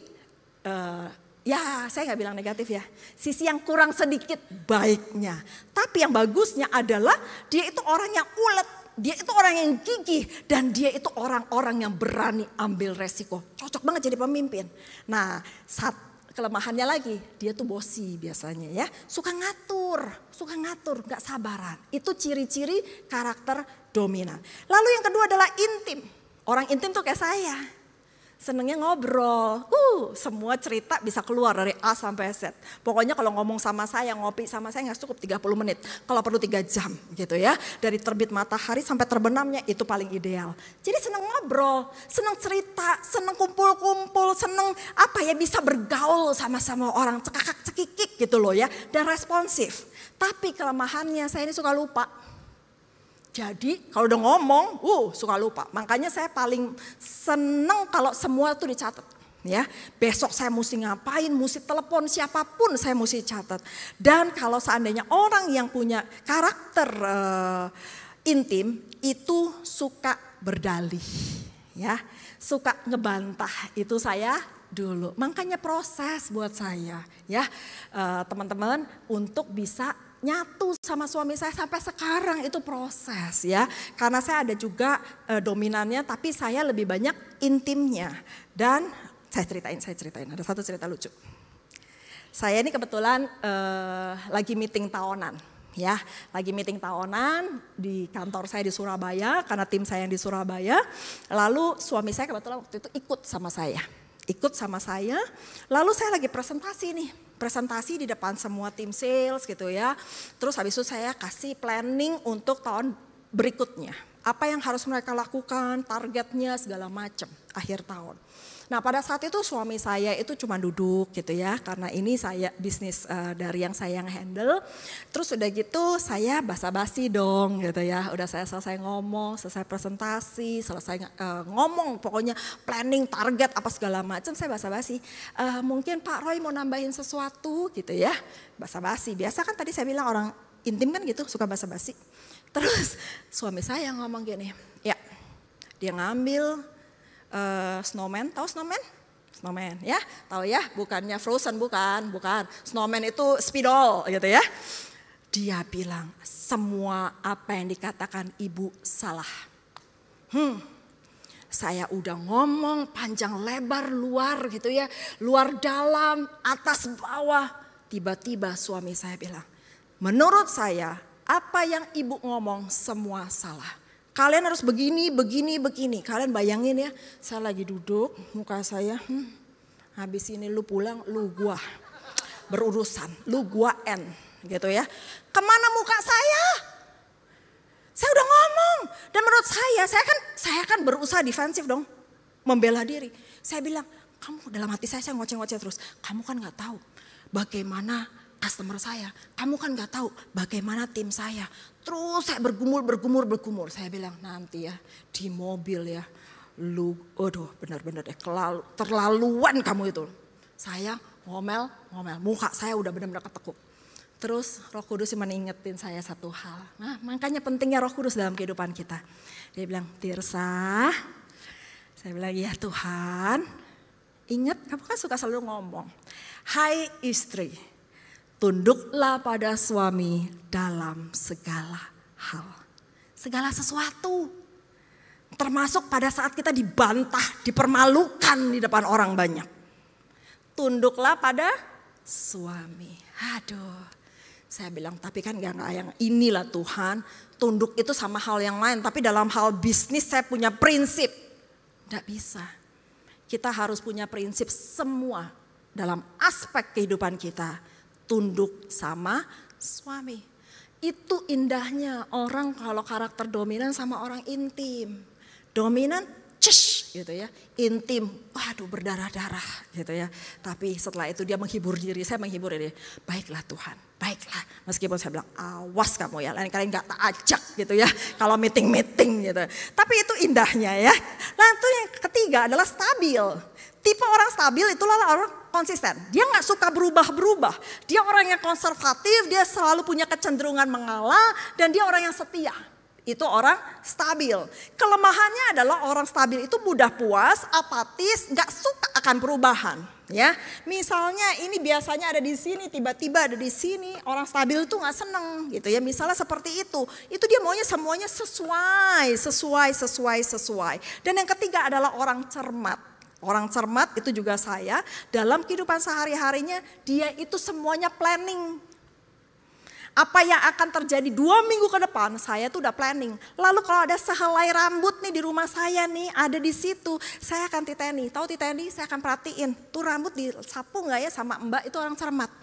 ya saya nggak bilang negatif ya, sisi yang kurang sedikit baiknya. Tapi yang bagusnya adalah dia itu orang yang ulet, dia itu orang yang gigih, dan dia itu orang-orang yang berani ambil resiko. Cocok banget jadi pemimpin. Nah, kelemahannya lagi, dia tuh bosi biasanya ya, suka ngatur, nggak sabaran. Itu ciri-ciri karakter dominan. Lalu yang kedua adalah intim. Orang intim tuh kayak saya. Senengnya ngobrol, semua cerita bisa keluar dari A sampai Z. Pokoknya kalau ngomong sama saya, ngopi sama saya nggak cukup 30 menit. Kalau perlu 3 jam gitu ya. Dari terbit matahari sampai terbenamnya itu paling ideal. Jadi seneng ngobrol, seneng cerita, seneng kumpul-kumpul, seneng bisa bergaul sama-sama orang, cekakak-cekikik gitu loh ya. Dan responsif. Tapi kelemahannya saya ini suka lupa. Jadi kalau udah ngomong, suka lupa. Makanya saya paling seneng kalau semua tuh dicatat. Ya, besok saya mesti ngapain, mesti telepon siapapun saya mesti catat. Dan kalau seandainya orang yang punya karakter intim itu suka berdalih, ya, suka ngebantah. Itu saya dulu. Makanya proses buat saya, ya, teman-teman untuk bisa nyatu sama suami saya sampai sekarang itu proses ya. Karena saya ada juga dominannya tapi saya lebih banyak intimnya. Dan saya ceritain, ada satu cerita lucu. Saya ini kebetulan lagi meeting tahunan ya. Lagi meeting tahunan di kantor saya di Surabaya karena tim saya yang di Surabaya. Lalu suami saya kebetulan waktu itu ikut sama saya. Lalu saya lagi presentasi di depan semua tim sales gitu ya. Terus habis itu saya kasih planning untuk tahun berikutnya. Apa yang harus mereka lakukan, targetnya segala macam akhir tahun. Nah pada saat itu suami saya itu cuma duduk gitu ya. Karena ini saya bisnis dari yang saya yang handle. Terus udah gitu saya basa-basi dong gitu ya. Udah saya selesai ngomong, selesai presentasi, selesai ngomong pokoknya planning, target apa segala macam saya basa-basi. Mungkin Pak Roy mau nambahin sesuatu gitu ya. Basa-basi, biasa kan tadi saya bilang orang intim kan gitu suka basa-basi. Terus suami saya ngomong gini, ya dia ngambil snowman, tahu snowman? Snowman ya, tahu ya, bukannya Frozen, bukan. Snowman itu spidol gitu ya. Dia bilang semua apa yang dikatakan ibu salah. Saya udah ngomong panjang lebar luar gitu ya. Luar dalam, atas bawah. Tiba-tiba suami saya bilang, menurut saya apa yang ibu ngomong semua salah. Kalian harus begini, begini, begini. Kalian bayangin ya, saya lagi duduk, muka saya, habis ini lu pulang, lu gua berurusan, lu gua gitu ya. Kemana muka saya? Saya udah ngomong. Dan menurut saya kan berusaha defensif dong, membela diri. Saya bilang, kamu dalam hati saya ngoceh-ngoceh terus. Kamu kan gak tahu bagaimana customer saya. Kamu kan gak tahu bagaimana tim saya. Terus saya bergumul. Saya bilang nanti ya di mobil ya. Lu, aduh benar-benar deh terlaluan kamu itu. Saya ngomel, muka saya udah benar-benar ketekuk. Terus Roh Kudus mengingetin saya satu hal. Nah, makanya pentingnya Roh Kudus dalam kehidupan kita. Dia bilang, Tirsa, saya bilang ya Tuhan, ingat kamu kan suka selalu ngomong. Hai istri, tunduklah pada suami dalam segala hal. Segala sesuatu. Termasuk pada saat kita dibantah, dipermalukan di depan orang banyak. Tunduklah pada suami. Aduh. Saya bilang, tapi kan gak yang inilah Tuhan. Tunduk itu sama hal yang lain. Tapi dalam hal bisnis saya punya prinsip. Gak bisa. Kita harus punya prinsip semua. Dalam aspek kehidupan kita. Tunduk sama suami. Itu indahnya orang kalau karakter dominan sama orang intim. Dominan, gitu ya, intim, waduh berdarah-darah gitu ya. Tapi setelah itu dia menghibur diri, saya menghibur diri. Baiklah Tuhan, baiklah. Meskipun saya bilang awas kamu ya, lain kali gak tak ajak gitu ya. Kalau meeting gitu. Tapi itu indahnya ya. Nah itu yang ketiga adalah stabil. Tipe orang stabil itulah orang konsisten. Dia gak suka berubah-berubah. Dia orang yang konservatif, dia selalu punya kecenderungan mengalah. Dan dia orang yang setia. Itu orang stabil. Kelemahannya adalah orang stabil itu mudah puas, apatis, gak suka akan perubahan. Ya, misalnya ini biasanya ada di sini, tiba-tiba ada di sini. Orang stabil itu gak seneng gitu ya. Misalnya seperti itu dia maunya semuanya sesuai. Dan yang ketiga adalah orang cermat. Orang cermat itu juga saya. Dalam kehidupan sehari-harinya dia itu semuanya planning. Apa yang akan terjadi 2 minggu ke depan saya tuh udah planning. Lalu kalau ada sehelai rambut nih di rumah saya nih ada di situ. Saya akan titeni, tahu titeni saya akan perhatiin. Tuh rambut disapu gak ya sama mbak, itu orang cermat.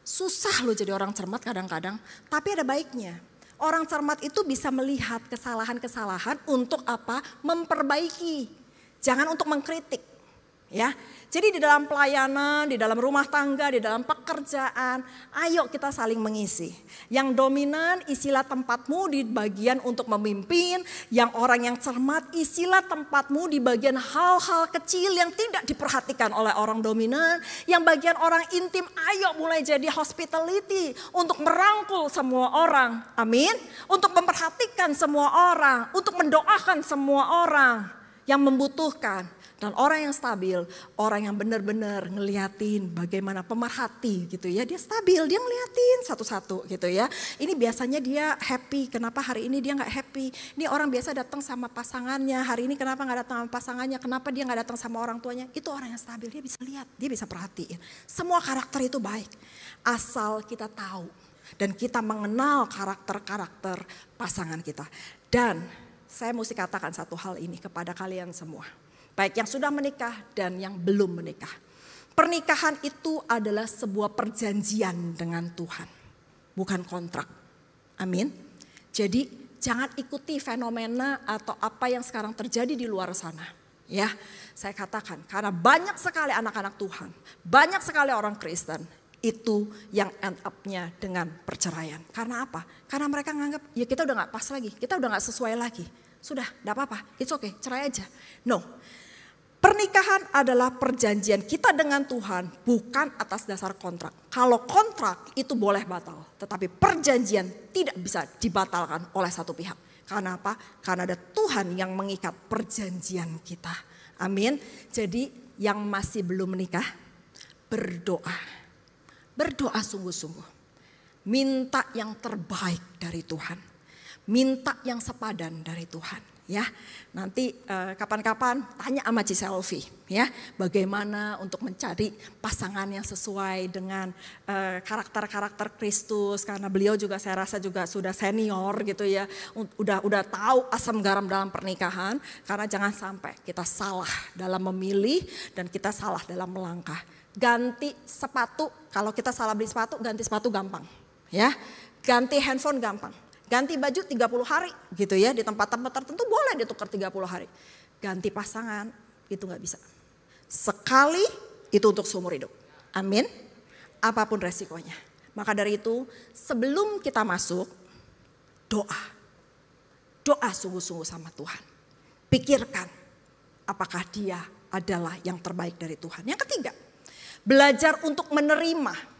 Susah loh jadi orang cermat kadang-kadang. Tapi ada baiknya. Orang cermat itu bisa melihat kesalahan-kesalahan untuk apa? Memperbaiki. Jangan untuk mengkritik. Ya, jadi di dalam pelayanan, di dalam rumah tangga, di dalam pekerjaan, ayo kita saling mengisi. Yang dominan isilah tempatmu di bagian untuk memimpin, yang orang yang cermat isilah tempatmu di bagian hal-hal kecil yang tidak diperhatikan oleh orang dominan. Yang bagian orang intim, ayo mulai jadi hospitality untuk merangkul semua orang, amin. Untuk memperhatikan semua orang, untuk mendoakan semua orang yang membutuhkan. Dan orang yang stabil, orang yang benar-benar ngeliatin bagaimana pemerhati gitu ya. Dia stabil, dia ngeliatin satu-satu gitu ya. Ini biasanya dia happy, kenapa hari ini dia gak happy. Ini orang biasa datang sama pasangannya, hari ini kenapa gak datang sama pasangannya, kenapa dia gak datang sama orang tuanya. Itu orang yang stabil, dia bisa lihat, dia bisa perhatiin. Semua karakter itu baik, asal kita tahu. Dan kita mengenal karakter-karakter pasangan kita. Dan saya mesti katakan satu hal ini kepada kalian semua. Baik yang sudah menikah dan yang belum menikah. Pernikahan itu adalah sebuah perjanjian dengan Tuhan. Bukan kontrak. Amin. Jadi jangan ikuti fenomena atau apa yang sekarang terjadi di luar sana. Ya, saya katakan karena banyak sekali anak-anak Tuhan. Banyak sekali orang Kristen. Itu yang end up-nya dengan perceraian. Karena apa? Karena mereka nganggap ya kita udah gak pas lagi. Kita udah gak sesuai lagi. Sudah, gak apa-apa. It's okay, cerai aja. No. Pernikahan adalah perjanjian kita dengan Tuhan bukan atas dasar kontrak. Kalau kontrak itu boleh batal, tetapi perjanjian tidak bisa dibatalkan oleh satu pihak. Karena apa? Karena ada Tuhan yang mengikat perjanjian kita. Amin. Jadi yang masih belum menikah, berdoa. Berdoa sungguh-sungguh. Minta yang terbaik dari Tuhan. Minta yang sepadan dari Tuhan. Ya, nanti kapan-kapan tanya sama Ci Selfie ya, bagaimana untuk mencari pasangan yang sesuai dengan karakter-karakter Kristus, karena beliau juga saya rasa juga sudah senior gitu ya, udah tahu asam garam dalam pernikahan, karena jangan sampai kita salah dalam memilih dan kita salah dalam melangkah. Ganti sepatu, kalau kita salah beli sepatu, ganti sepatu gampang ya, ganti handphone gampang. Ganti baju 30 hari gitu ya, di tempat-tempat tertentu boleh ditukar 30 hari. Ganti pasangan itu gak bisa. Sekali itu untuk seumur hidup. Amin. Apapun resikonya. Maka dari itu sebelum kita masuk, doa. Doa sungguh-sungguh sama Tuhan. Pikirkan apakah dia adalah yang terbaik dari Tuhan. Yang ketiga, belajar untuk menerima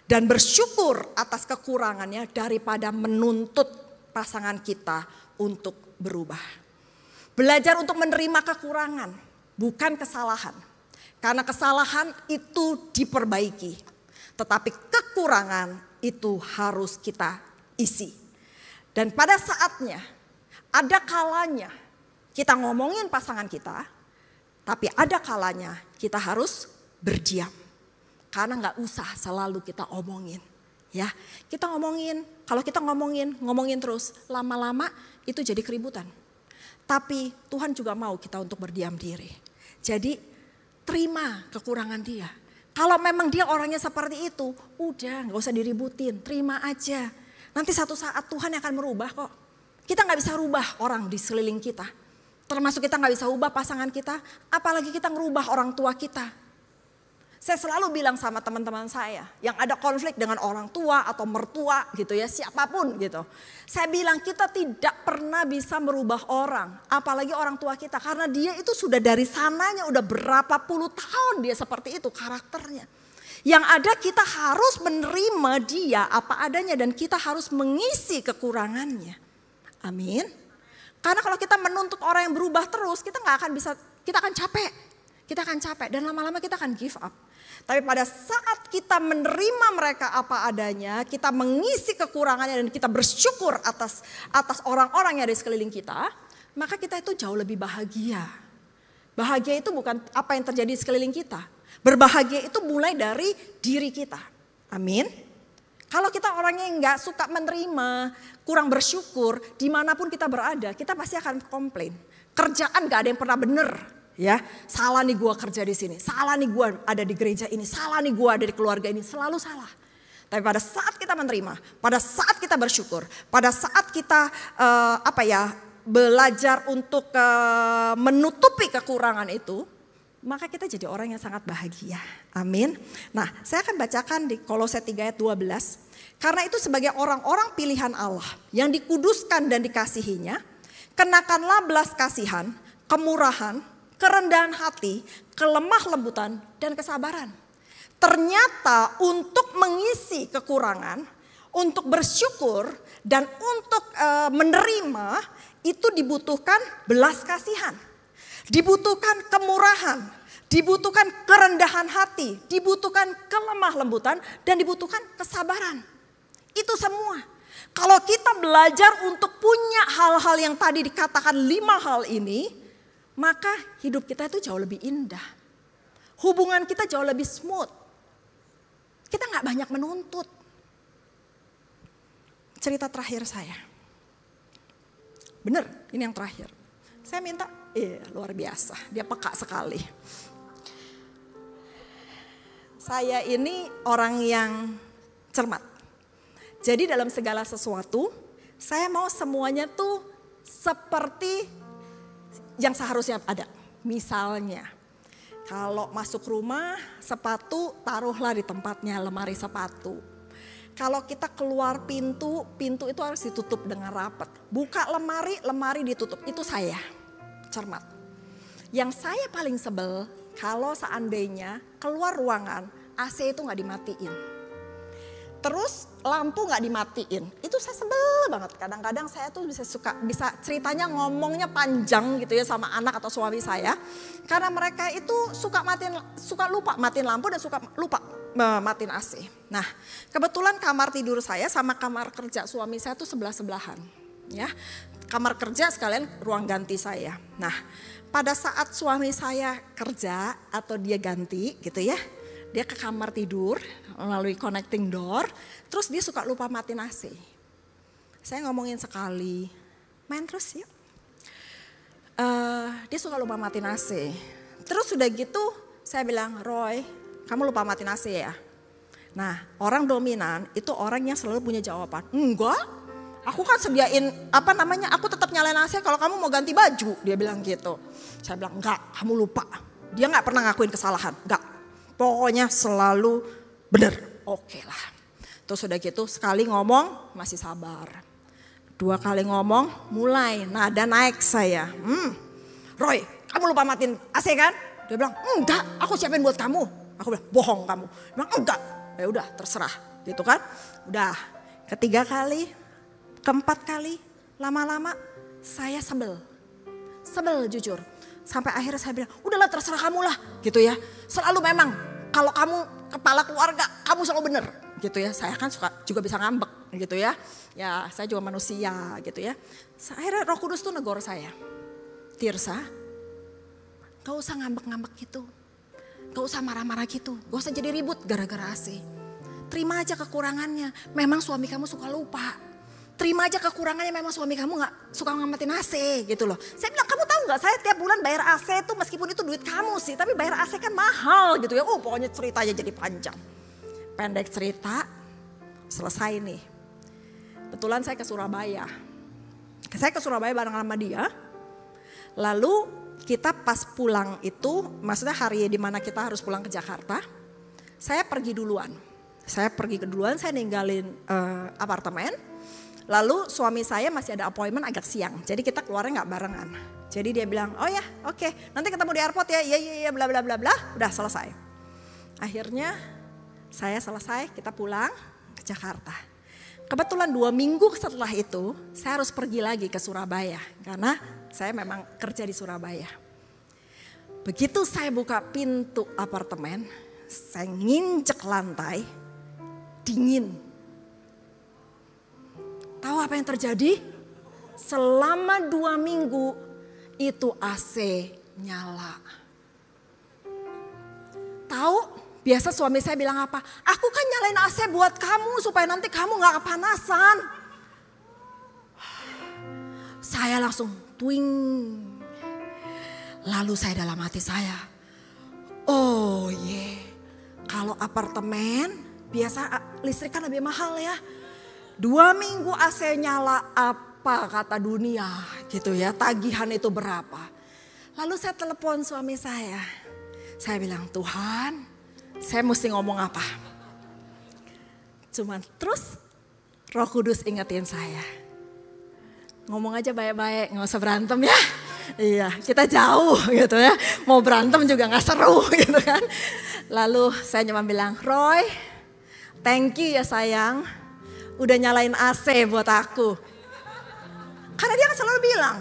dan bersyukur atas kekurangannya daripada menuntut pasangan kita untuk berubah. Belajar untuk menerima kekurangan, bukan kesalahan. Karena kesalahan itu diperbaiki. Tetapi kekurangan itu harus kita isi. Dan pada saatnya, ada kalanya kita ngomongin pasangan kita, tapi ada kalanya kita harus berdiam. Karena gak usah selalu kita omongin. Ya, kita ngomongin, kalau kita ngomongin terus, lama-lama itu jadi keributan. Tapi Tuhan juga mau kita untuk berdiam diri. Jadi terima kekurangan dia. Kalau memang dia orangnya seperti itu, udah gak usah diributin, terima aja. Nanti satu saat Tuhan akan merubah kok. Kita gak bisa rubah orang di sekeliling kita. Termasuk kita gak bisa rubah pasangan kita, apalagi kita ngerubah orang tua kita. Saya selalu bilang sama teman-teman saya yang ada konflik dengan orang tua atau mertua gitu ya, siapapun gitu. Saya bilang kita tidak pernah bisa merubah orang, apalagi orang tua kita. Karena dia itu sudah dari sananya udah berapa puluh tahun dia seperti itu karakternya. Yang ada kita harus menerima dia apa adanya dan kita harus mengisi kekurangannya. Amin. Karena kalau kita menuntut orang yang berubah terus, kita nggak akan bisa, kita akan capek. Kita akan capek dan lama-lama kita akan give up. Tapi pada saat kita menerima mereka apa adanya, kita mengisi kekurangannya dan kita bersyukur atas orang-orang yang ada di sekeliling kita, maka kita itu jauh lebih bahagia. Bahagia itu bukan apa yang terjadi di sekeliling kita. Berbahagia itu mulai dari diri kita. Amin. Kalau kita orangnya nggak suka menerima, kurang bersyukur, dimanapun kita berada, kita pasti akan komplain. Kerjaan nggak ada yang pernah benar. Ya, salah nih gue kerja di sini, salah nih gue ada di gereja ini, salah nih gue ada di keluarga ini, selalu salah. Tapi pada saat kita menerima, pada saat kita bersyukur, pada saat kita belajar untuk menutupi kekurangan itu, maka kita jadi orang yang sangat bahagia. Amin. Nah, saya akan bacakan di Kolose 3 ayat 12. Karena itu sebagai orang-orang pilihan Allah yang dikuduskan dan dikasihinya, kenakanlah belas kasihan, kemurahan, kerendahan hati, kelemah lembutan, dan kesabaran. Ternyata untuk mengisi kekurangan, untuk bersyukur, dan untuk menerima, itu dibutuhkan belas kasihan. Dibutuhkan kemurahan, dibutuhkan kerendahan hati, dibutuhkan kelemah lembutan, dan dibutuhkan kesabaran. Itu semua. Kalau kita belajar untuk punya hal-hal yang tadi dikatakan 5 hal ini, maka hidup kita itu jauh lebih indah. Hubungan kita jauh lebih smooth. Kita gak banyak menuntut. Cerita terakhir saya. Bener, ini yang terakhir. Saya minta, luar biasa, dia peka sekali. Saya ini orang yang cermat. Jadi dalam segala sesuatu, saya mau semuanya tuh seperti yang seharusnya ada. Misalnya, kalau masuk rumah, sepatu taruhlah di tempatnya, lemari sepatu. Kalau kita keluar pintu, pintu itu harus ditutup dengan rapat. Buka lemari, lemari ditutup. Itu saya, cermat. Yang saya paling sebel, kalau seandainya keluar ruangan, AC itu gak dimatiin. Terus lampu gak dimatiin, itu saya sebel banget. Kadang-kadang saya tuh bisa ceritanya ngomongnya panjang gitu ya sama anak atau suami saya. Karena mereka itu suka lupa matiin lampu dan suka lupa matiin AC. Nah, kebetulan kamar tidur saya sama kamar kerja suami saya tuh sebelah-sebelahan. Ya, kamar kerja sekalian ruang ganti saya. Nah, pada saat suami saya kerja atau dia ganti gitu ya, dia ke kamar tidur melalui connecting door, terus dia suka lupa matiin AC. Saya ngomongin sekali, main terus ya. Dia suka lupa matiin AC. Terus udah gitu saya bilang, Roy, kamu lupa matiin AC ya? Nah, orang dominan itu orang yang selalu punya jawaban. Enggak, aku kan sediain aku tetap nyalain AC kalau kamu mau ganti baju. Dia bilang gitu. Saya bilang, enggak, kamu lupa. Dia gak pernah ngakuin kesalahan, enggak. Pokoknya selalu bener. Oke lah. Terus udah gitu sekali ngomong masih sabar. 2 kali ngomong mulai nada naik saya. Roy, kamu lupa matiin AC kan? Dia bilang, enggak, aku siapin buat kamu. Aku bilang, bohong kamu. Dia bilang, enggak. Ya udah terserah gitu kan. Udah ketiga kali, keempat kali, lama-lama saya sebel jujur. Sampai akhirnya saya bilang, udahlah terserah kamu lah gitu ya. Selalu memang kalau kamu kepala keluarga kamu selalu bener gitu ya. Saya kan juga bisa ngambek gitu ya. Ya saya juga manusia gitu ya. Akhirnya Roh Kudus tuh negor saya. Tirsa, gak usah ngambek-ngambek gitu. Gak usah marah-marah gitu, gak usah jadi ribut gara-gara AC. Terima aja kekurangannya, memang suami kamu suka lupa. Terima aja kekurangannya, memang suami kamu gak suka ngamatin AC gitu loh. Saya bilang, kamu tahu gak, saya tiap bulan bayar AC itu meskipun itu duit kamu sih, tapi bayar AC kan mahal gitu ya. Pokoknya ceritanya jadi panjang. Pendek cerita, selesai nih. Kebetulan saya ke Surabaya. Saya ke Surabaya bareng sama dia. Lalu kita pas pulang itu, maksudnya hari di mana kita harus pulang ke Jakarta, saya pergi duluan. Saya ninggalin apartemen. Lalu suami saya masih ada appointment agak siang, jadi kita keluarnya nggak barengan. Jadi dia bilang, oh ya oke, nanti ketemu di airport ya, iya bla bla bla bla, udah selesai. Akhirnya saya selesai, kita pulang ke Jakarta. Kebetulan 2 minggu setelah itu saya harus pergi lagi ke Surabaya karena saya memang kerja di Surabaya. Begitu saya buka pintu apartemen, saya nginjek lantai, dingin. Tahu apa yang terjadi? Selama 2 minggu itu AC nyala. Tahu? Biasa suami saya bilang apa? Aku kan nyalain AC buat kamu supaya nanti kamu gak kepanasan. Saya langsung twing. Lalu saya dalam hati saya, oh kalau apartemen biasa listrik kan lebih mahal ya. 2 minggu AC nyala, apa kata dunia gitu ya, tagihan itu berapa. Lalu saya telepon suami saya. Saya bilang, Tuhan, saya mesti ngomong apa? Cuman terus Roh Kudus ingetin saya. Ngomong aja baik-baik, gak usah berantem ya. Iya, kita jauh gitu ya. Mau berantem juga gak seru gitu kan. Lalu saya cuma bilang, Roy, thank you ya sayang. Udah nyalain AC buat aku. Karena dia kan selalu bilang,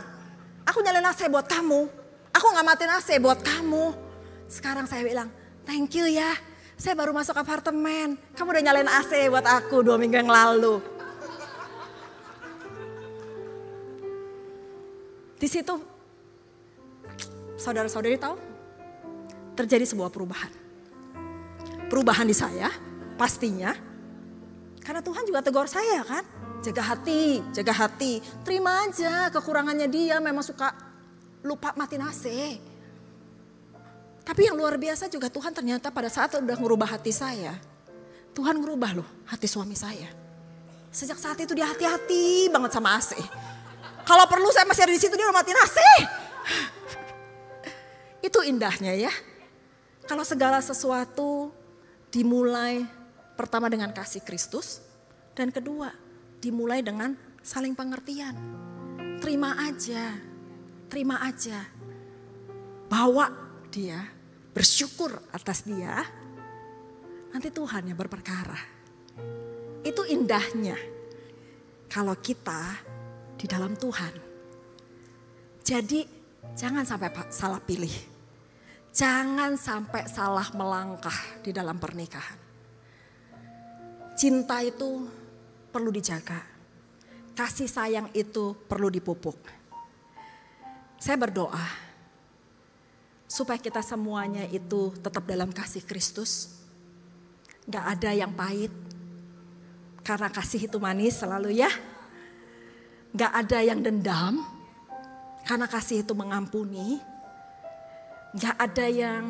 aku nyalain AC buat kamu. Aku gak matiin AC buat kamu. Sekarang saya bilang, thank you ya. Saya baru masuk apartemen. Kamu udah nyalain AC buat aku 2 minggu yang lalu. Di situ saudara-saudari tahu terjadi sebuah perubahan. Perubahan di saya pastinya karena Tuhan juga tegur saya kan. Jaga hati. Terima aja kekurangannya dia, memang suka lupa matiin AC. Tapi yang luar biasa juga Tuhan ternyata pada saat udah ngerubah hati saya. Tuhan ngerubah loh hati suami saya. Sejak saat itu dia hati-hati banget sama AC. Kalau perlu saya masih ada di situ, dia udah matiin AC. Itu indahnya ya. Kalau segala sesuatu dimulai pertama dengan kasih Kristus. Dan kedua dimulai dengan saling pengertian. Terima aja. Bawa dia, bersyukur atas dia. Nanti Tuhan yang berperkara. Itu indahnya. Kalau kita di dalam Tuhan. Jadi jangan sampai salah pilih. Jangan sampai salah melangkah di dalam pernikahan. Cinta itu perlu dijaga. kasih sayang itu perlu dipupuk. Saya berdoa supaya kita semuanya itu tetap dalam kasih Kristus. Gak ada yang pahit, karena kasih itu manis selalu ya. Gak ada yang dendam, karena kasih itu mengampuni. Gak ada yang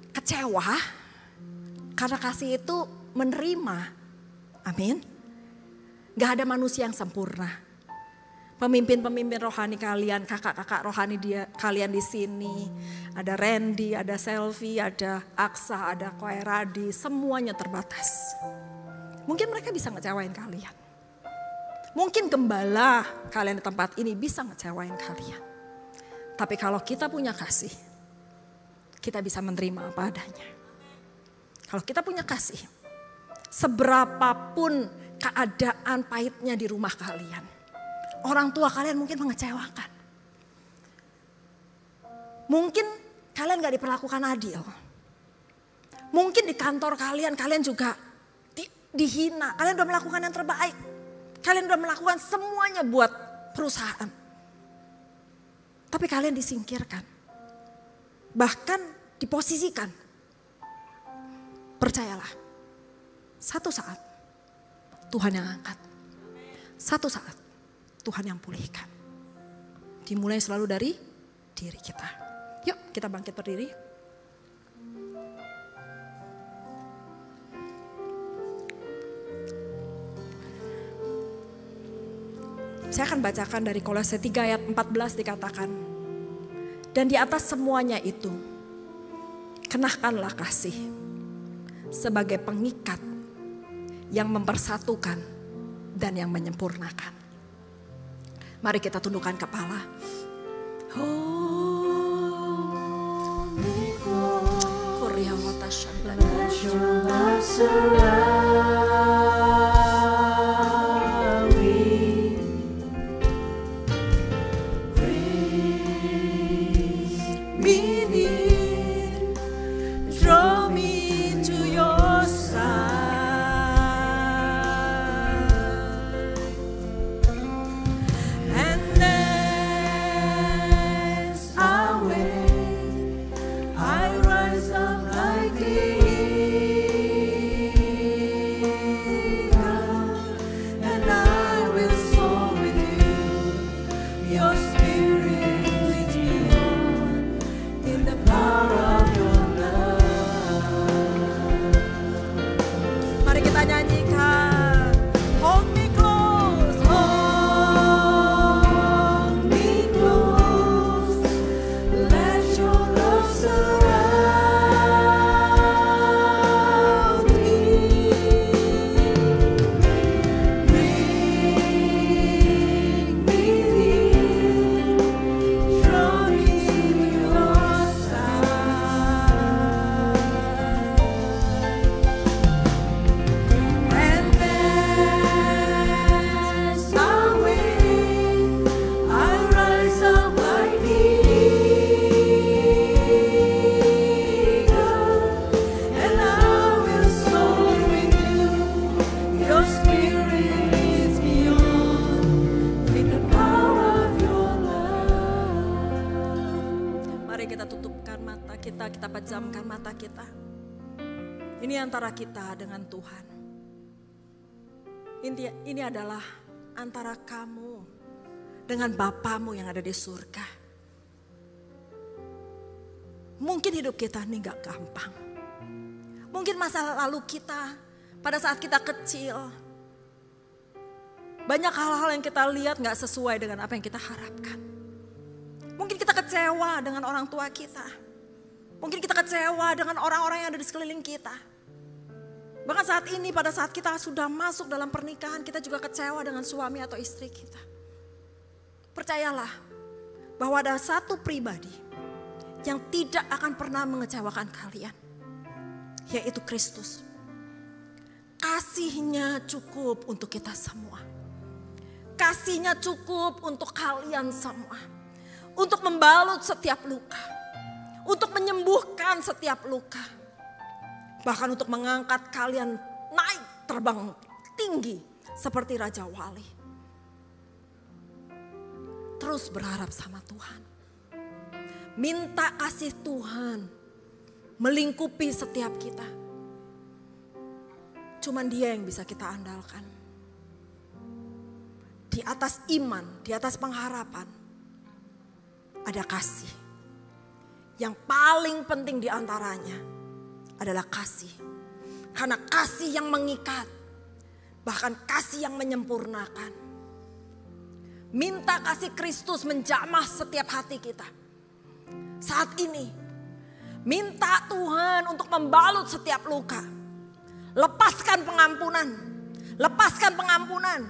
kecewa, karena kasih itu menerima. Amin. Gak ada manusia yang sempurna. Pemimpin-pemimpin rohani kalian, kakak-kakak rohani kalian di sini, ada Randy, ada Selvi, ada Aksa, ada Koeradi, semuanya terbatas. Mungkin mereka bisa ngecewain kalian. Mungkin gembala kalian di tempat ini bisa ngecewain kalian. Tapi kalau kita punya kasih, kita bisa menerima apa adanya. Kalau kita punya kasih, seberapapun keadaan pahitnya di rumah kalian, orang tua kalian mungkin mengecewakan. Mungkin kalian gak diperlakukan adil. Mungkin di kantor kalian juga dihina. Kalian udah melakukan yang terbaik. Kalian udah melakukan semuanya buat perusahaan. Tapi kalian disingkirkan. Bahkan diposisikan. Percayalah. Satu saat Tuhan yang angkat. Satu saat Tuhan yang pulihkan. Dimulai selalu dari diri kita. Yuk kita bangkit berdiri. Saya akan bacakan dari Kolose 3 ayat 14 dikatakan. Dan di atas semuanya itu, kenakanlah kasih sebagai pengikat yang mempersatukan dan yang menyempurnakan. Mari kita tundukkan kepala. Kita pejamkan mata kita. Ini antara kita dengan Tuhan. Ini adalah antara kamu dengan Bapamu yang ada di surga. Mungkin hidup kita ini gak gampang. Mungkin masa lalu kita pada saat kita kecil, banyak hal-hal yang kita lihat gak sesuai dengan apa yang kita harapkan. Mungkin kita kecewa dengan orang tua kita. Mungkin kita kecewa dengan orang-orang yang ada di sekeliling kita. Bahkan saat ini pada saat kita sudah masuk dalam pernikahan, kita juga kecewa dengan suami atau istri kita. Percayalah bahwa ada satu pribadi yang tidak akan pernah mengecewakan kalian. Yaitu Kristus. Kasihnya cukup untuk kita semua. Kasihnya cukup untuk kalian semua. Untuk membalut setiap luka. Untuk menyembuhkan setiap luka. Bahkan untuk mengangkat kalian naik terbang tinggi. seperti Raja Wali. Terus berharap sama Tuhan. Minta kasih Tuhan melingkupi setiap kita. Cuman Dia yang bisa kita andalkan. Di atas iman, di atas pengharapan, ada kasih. Yang paling penting di antaranya adalah kasih. Karena kasih yang mengikat, bahkan kasih yang menyempurnakan. Minta kasih Kristus menjamah setiap hati kita. Saat ini, minta Tuhan untuk membalut setiap luka. Lepaskan pengampunan. Lepaskan pengampunan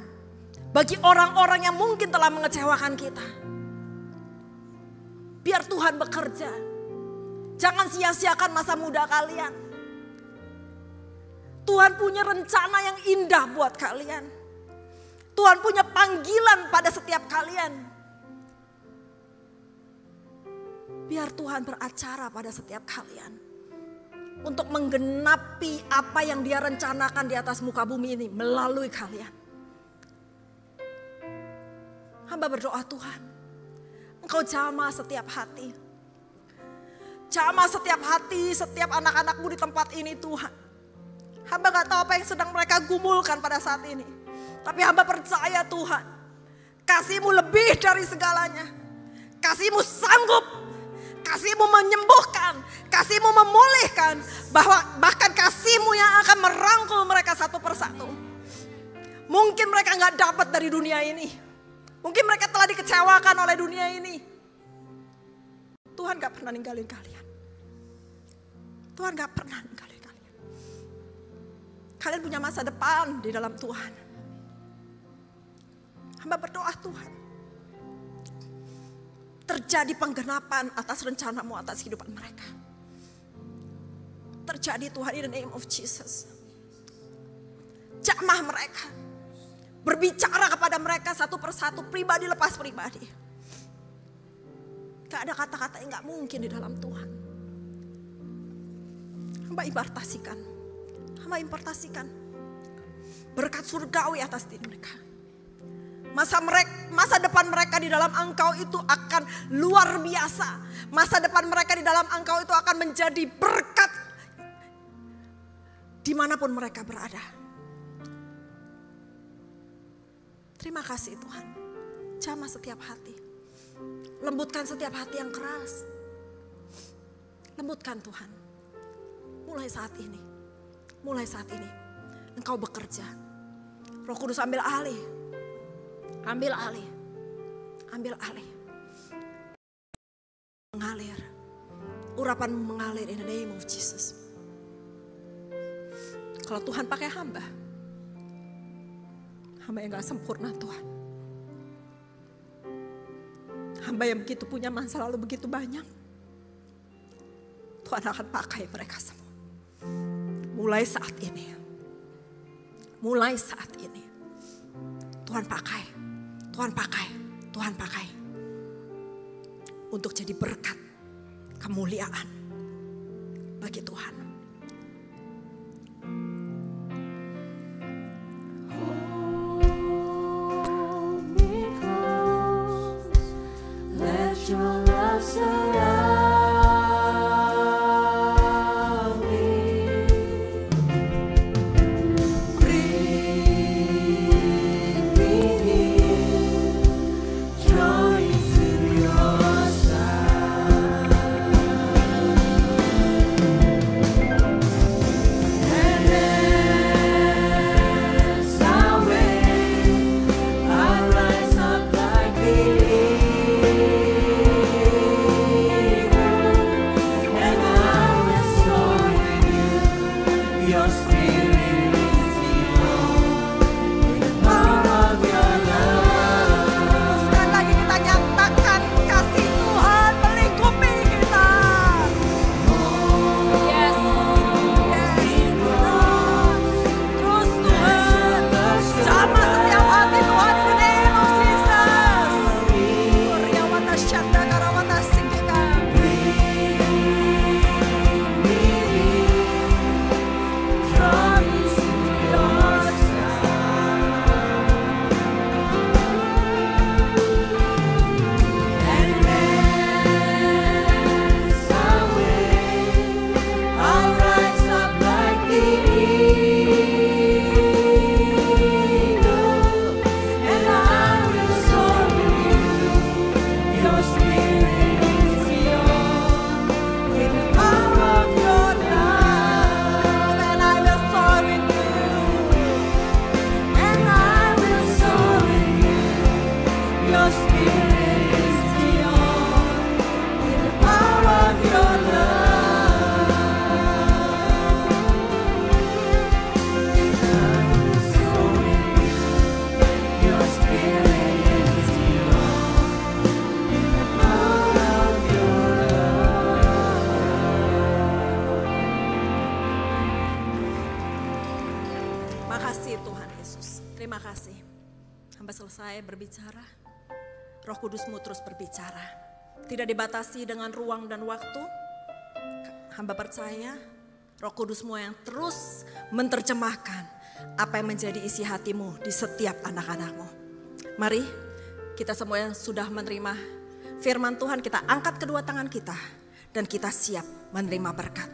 bagi orang-orang yang mungkin telah mengecewakan kita. Biar Tuhan bekerja. Jangan sia-siakan masa muda kalian. Tuhan punya rencana yang indah buat kalian. Tuhan punya panggilan pada setiap kalian. Biar Tuhan beracara pada setiap kalian. Untuk menggenapi apa yang Dia rencanakan di atas muka bumi ini melalui kalian. Hamba berdoa, Tuhan, Engkau jamah setiap hati. Jamah setiap hati, setiap anak-anak-Mu di tempat ini, Tuhan. Hamba gak tahu apa yang sedang mereka gumulkan pada saat ini. Tapi hamba percaya, Tuhan, kasih-Mu lebih dari segalanya. Kasih-Mu sanggup, kasih-Mu menyembuhkan, kasih-Mu memulihkan. Bahkan kasih-Mu yang akan merangkul mereka satu persatu. Mungkin mereka gak dapat dari dunia ini. Mungkin mereka telah dikecewakan oleh dunia ini. Tuhan gak pernah ninggalin kalian. Tuhan gak pernah ninggalin kalian. Kalian punya masa depan di dalam Tuhan. Hamba berdoa, Tuhan, terjadi penggenapan atas rencana-Mu atas kehidupan mereka. Terjadi, Tuhan, in the name of Jesus. Jamah mereka. Berbicara kepada mereka satu persatu, pribadi lepas pribadi. Gak ada kata-kata yang gak mungkin di dalam Tuhan. Hamba impartasikan berkat surgawi atas diri mereka. Masa depan mereka di dalam Engkau itu akan luar biasa. Masa depan mereka di dalam Engkau itu akan menjadi berkat dimanapun mereka berada. Terima kasih, Tuhan. Jamah setiap hati. Lembutkan setiap hati yang keras. Lembutkan, Tuhan. Mulai saat ini. Mulai saat ini. Engkau bekerja. Roh Kudus ambil alih. Ambil alih. Ambil alih. Mengalir. Urapan mengalir in the name of Jesus. Kalau Tuhan pakai hamba yang gak sempurna, Tuhan. Hamba yang begitu punya masa lalu begitu banyak. Tuhan akan pakai mereka semua. Mulai saat ini. Mulai saat ini. Tuhan pakai. Tuhan pakai. Tuhan pakai. Untuk jadi berkat. Kemuliaan. Bagi Tuhan. Your love surround me. Bring me joy to your side. And as I wait, I rise up like the joy. kasih Tuhan Yesus. Terima kasih. Hamba selesai berbicara. Roh Kudus-Mu terus berbicara. Tidak dibatasi dengan ruang dan waktu. Hamba percaya Roh Kudus-Mu yang terus menerjemahkan apa yang menjadi isi hati-Mu di setiap anak-anak-Mu. Mari kita semua yang sudah menerima firman Tuhan, kita angkat kedua tangan kita dan kita siap menerima berkat.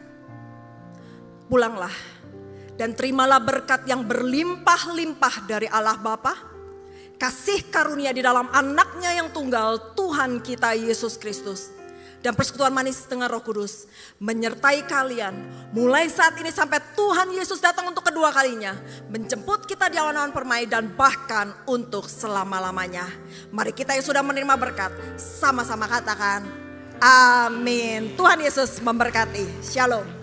Pulanglah dan terimalah berkat yang berlimpah-limpah dari Allah Bapa, kasih karunia di dalam anaknya yang tunggal, Tuhan kita Yesus Kristus, dan persekutuan manis dengan Roh Kudus menyertai kalian mulai saat ini sampai Tuhan Yesus datang untuk kedua kalinya, menjemput kita di awan-awan permai dan bahkan untuk selama-lamanya. Mari kita yang sudah menerima berkat sama-sama katakan amin. Tuhan Yesus memberkati. Shalom.